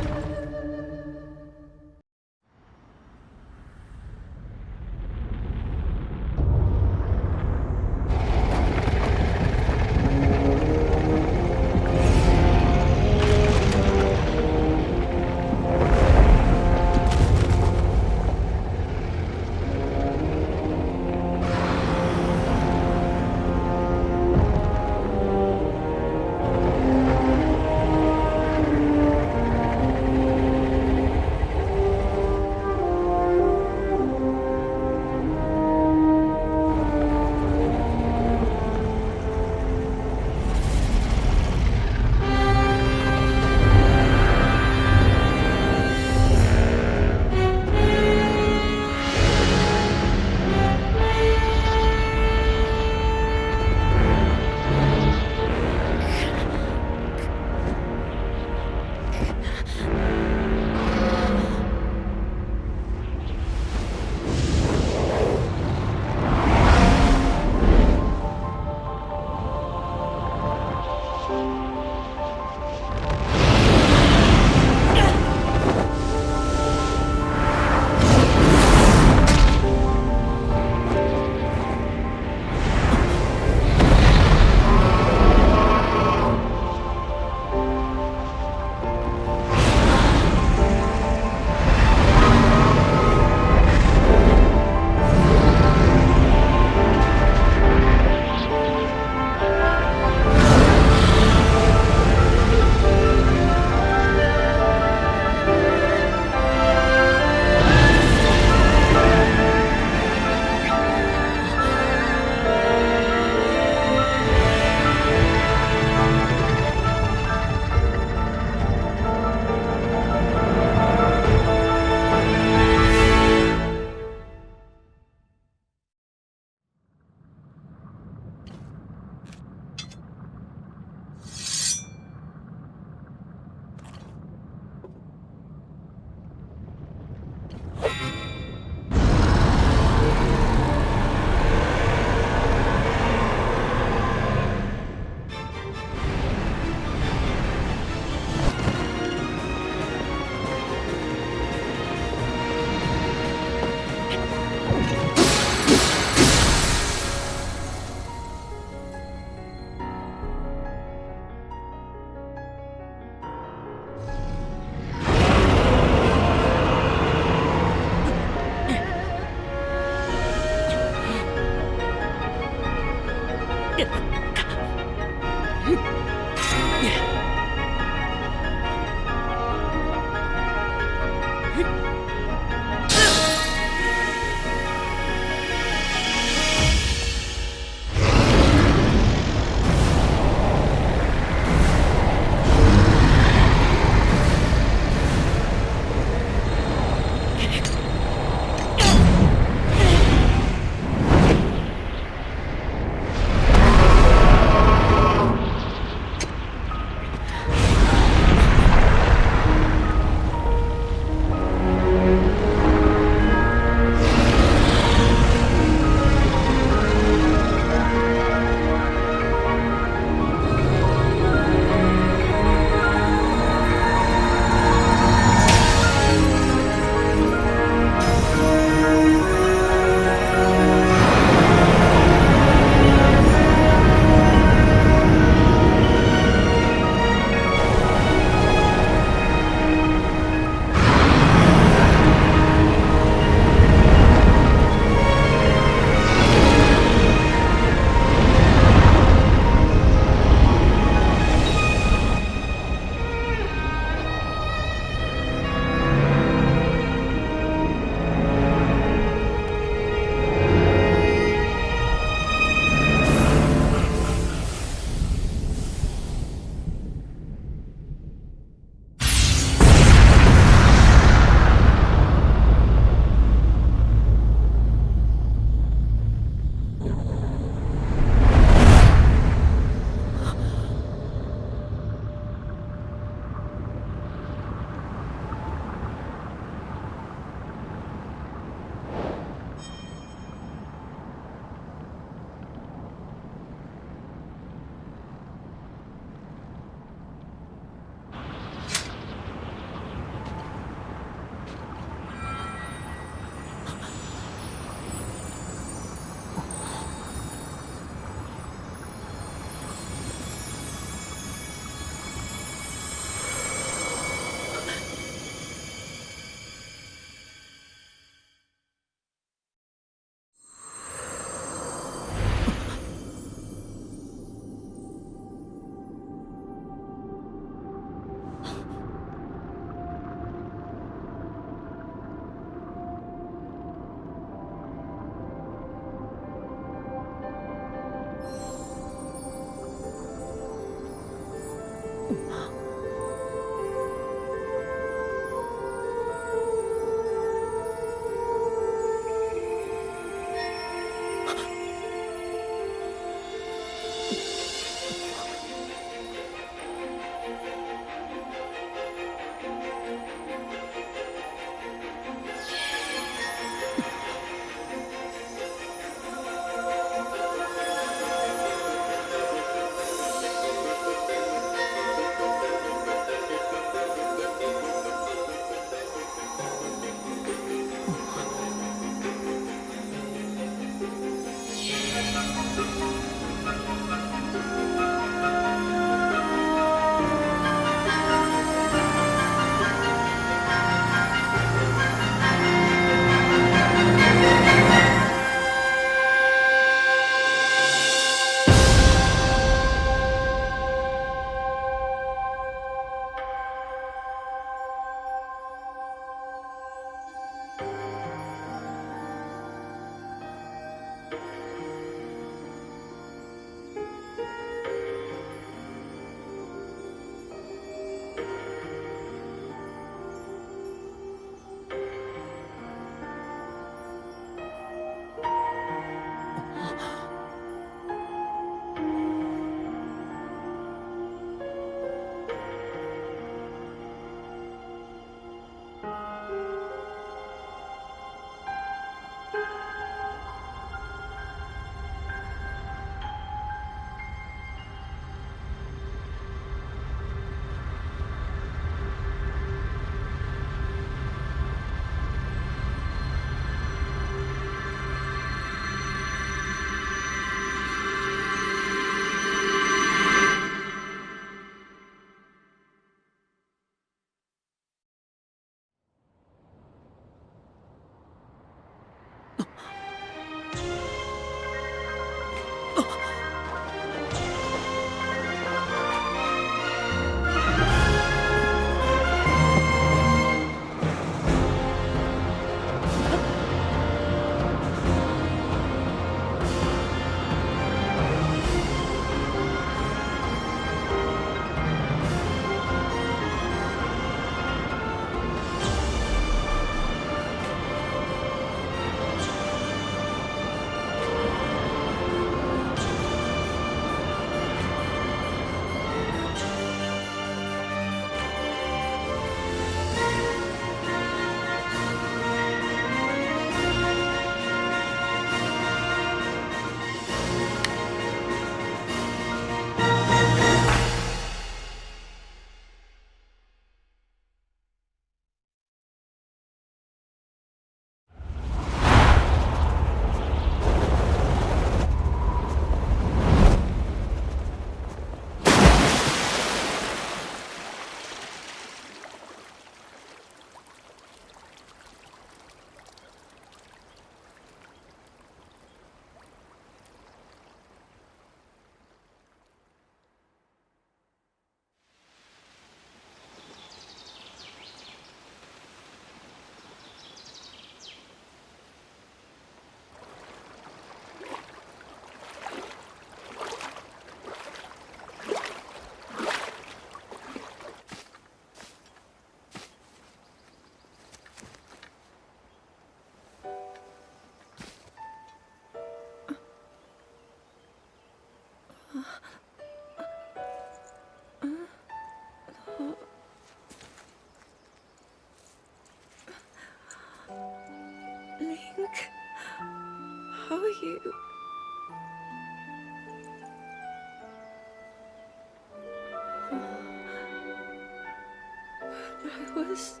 I was...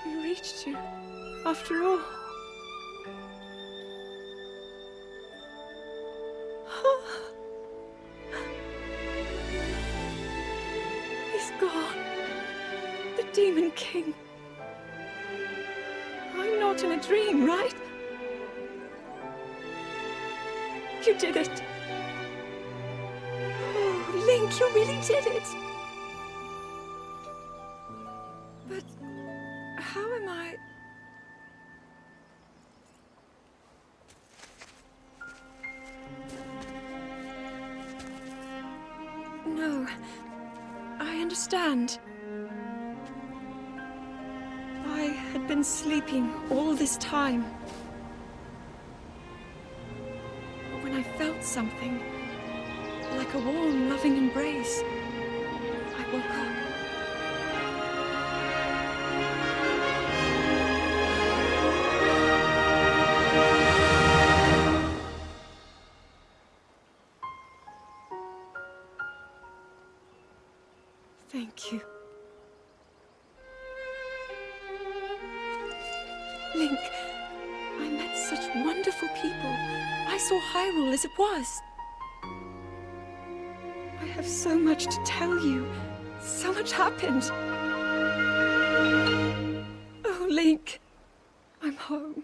We reached you, after all. He's gone. The Demon King. I'm not in a dream, right? You did it. Oh, Link, you really did it. But how am I... No, I understand. I had been sleeping all this time. But when I felt something, like a warm, loving embrace, I woke up. Thank you. Link, I met such wonderful people. I saw Hyrule as it was. I have so much to tell you. So much happened. Oh, Link, I'm home.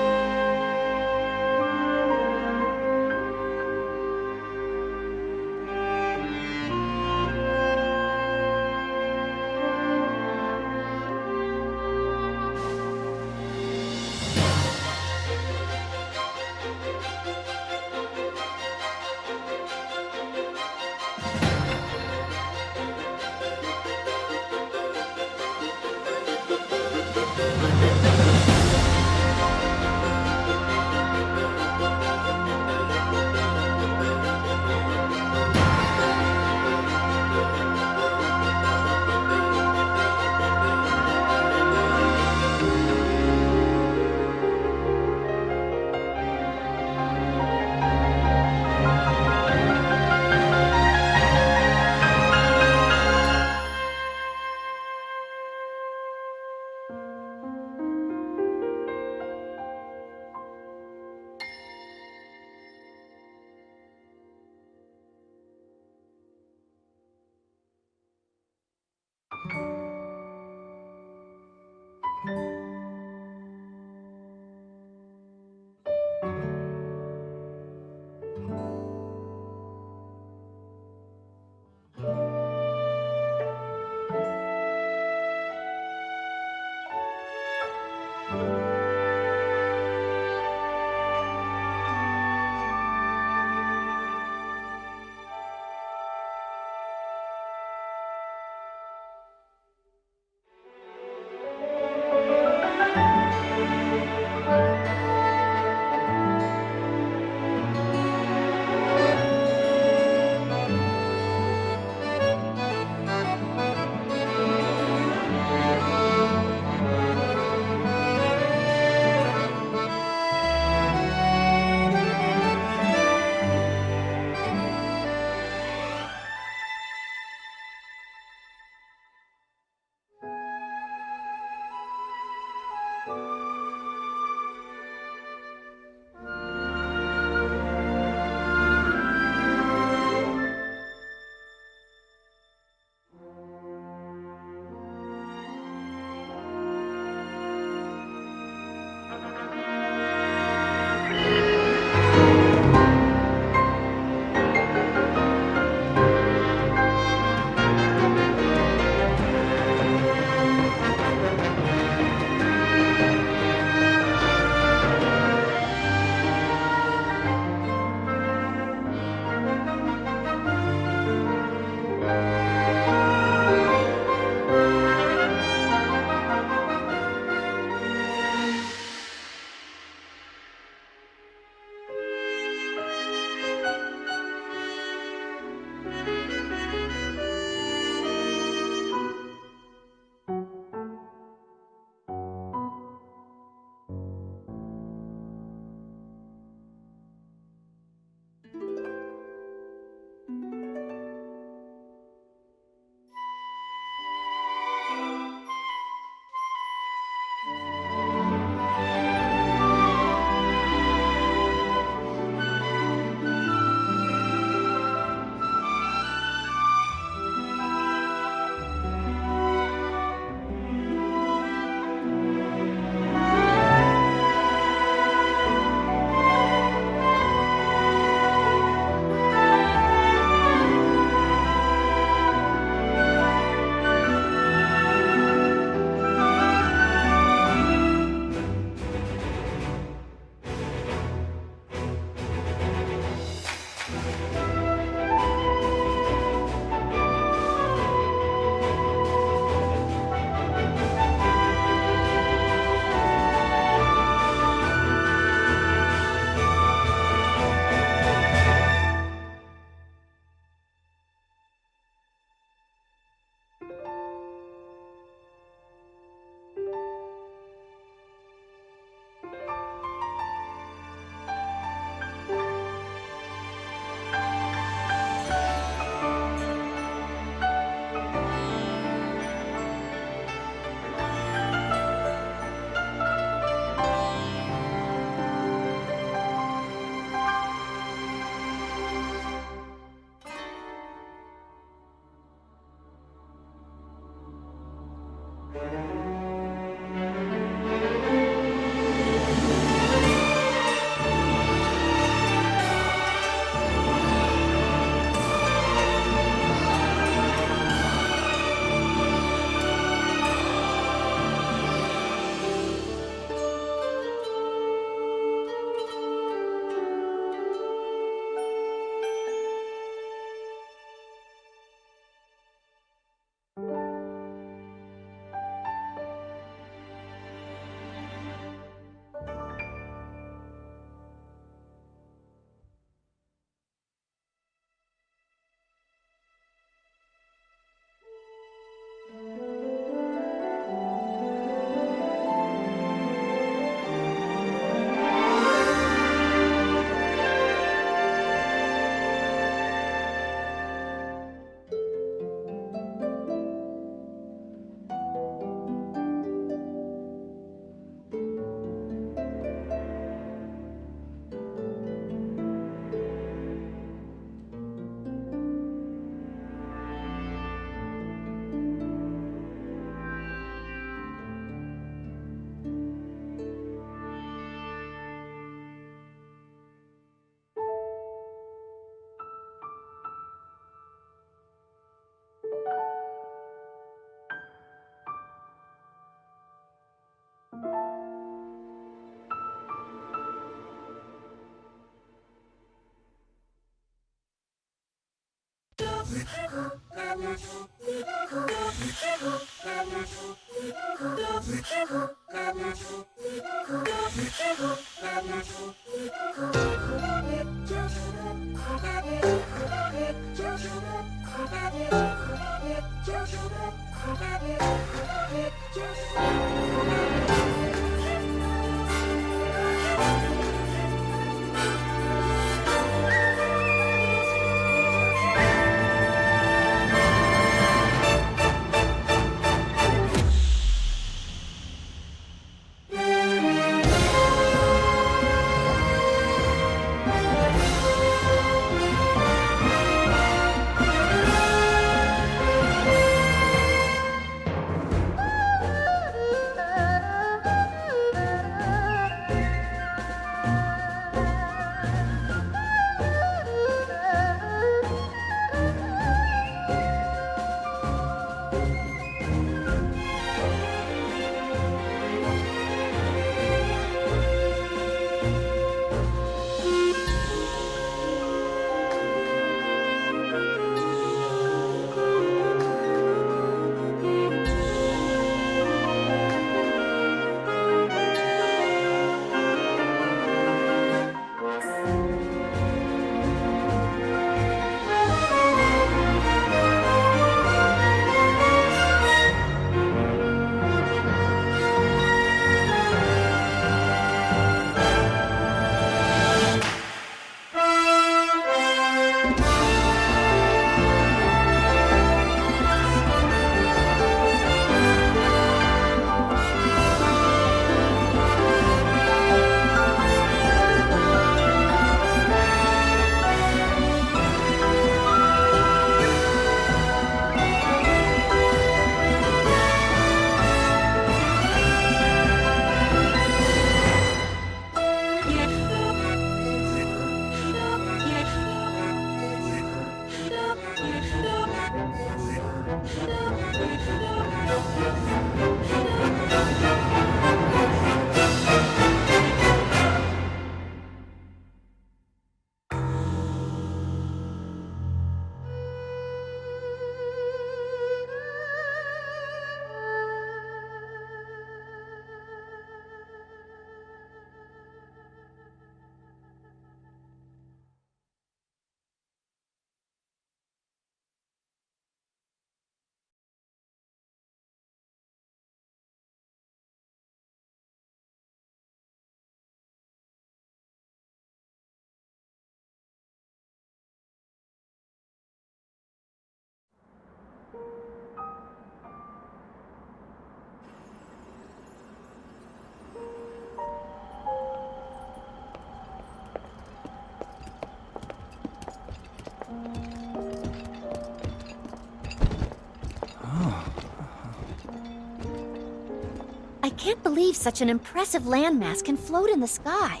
I can't believe such an impressive landmass can float in the sky.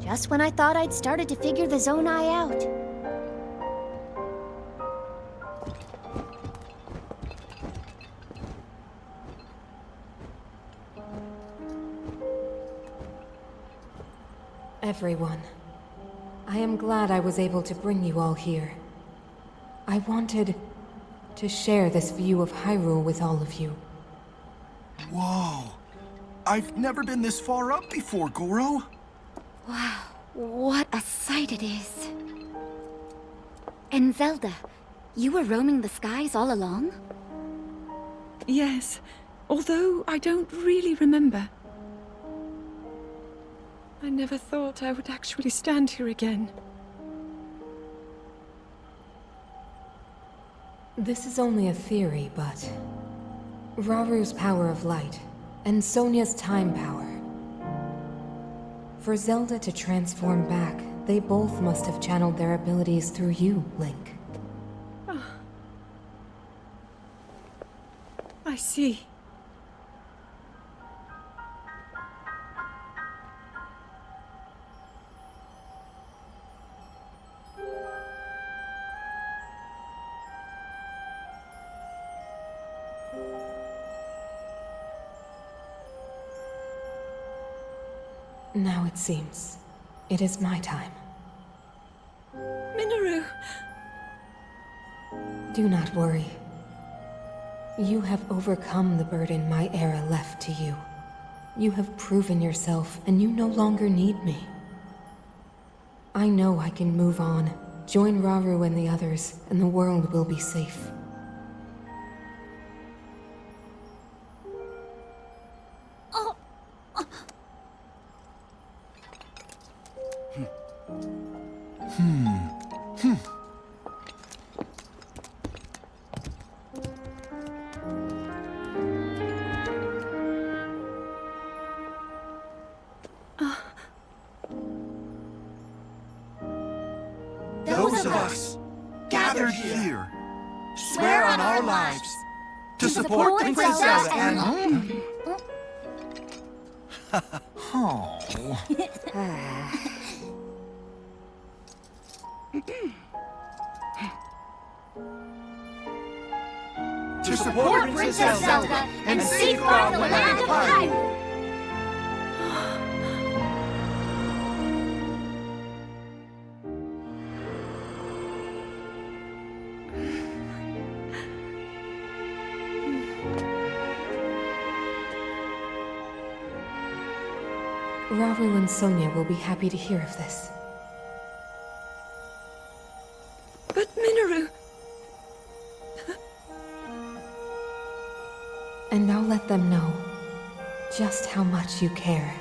Just when I thought I'd started to figure the Zonai out. Everyone, I am glad I was able to bring you all here. I wanted to share this view of Hyrule with all of you. Whoa! I've never been this far up before, Goro. Wow, what a sight it is. And Zelda, you were roaming the skies all along? Yes, although I don't really remember. I never thought I would actually stand here again. This is only a theory, but Raru's power of light and Sonia's time power. For Zelda to transform back, they both must have channeled their abilities through you, Link. Oh. I see. Now it seems it is my time. Minoru! Do not worry. You have overcome the burden my era left to you. You have proven yourself, and you no longer need me. I know I can move on, join Rauru and the others, and the world will be safe. Those of us gathered here swear on our lives to support Princess Zelda and... Oh. To support Princess Zelda and safeguard the land of Hyrule. Rauru and Sonia will be happy to hear of this. But Minoru... And I'll let them know just how much you care.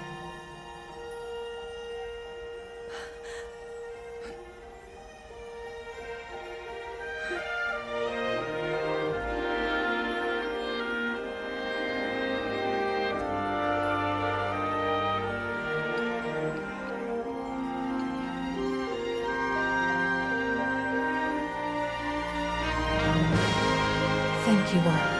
Thank you all.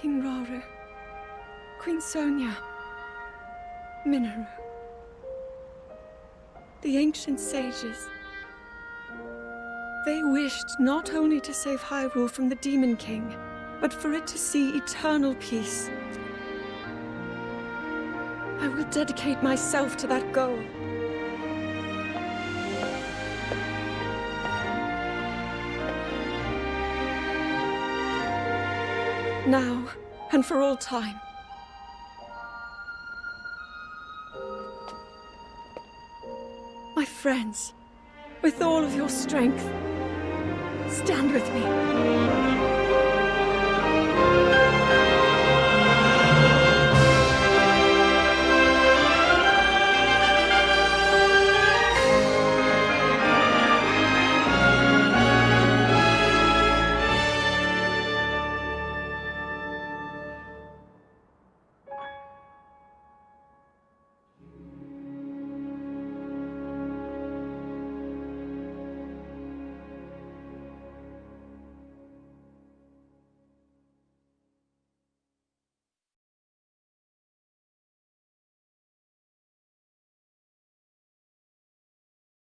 King Rauru, Queen Sonia, Minoru. The ancient sages. They wished not only to save Hyrule from the Demon King, but for it to see eternal peace. I will dedicate myself to that goal. Now, and for all time. My friends, with all of your strength, stand with me.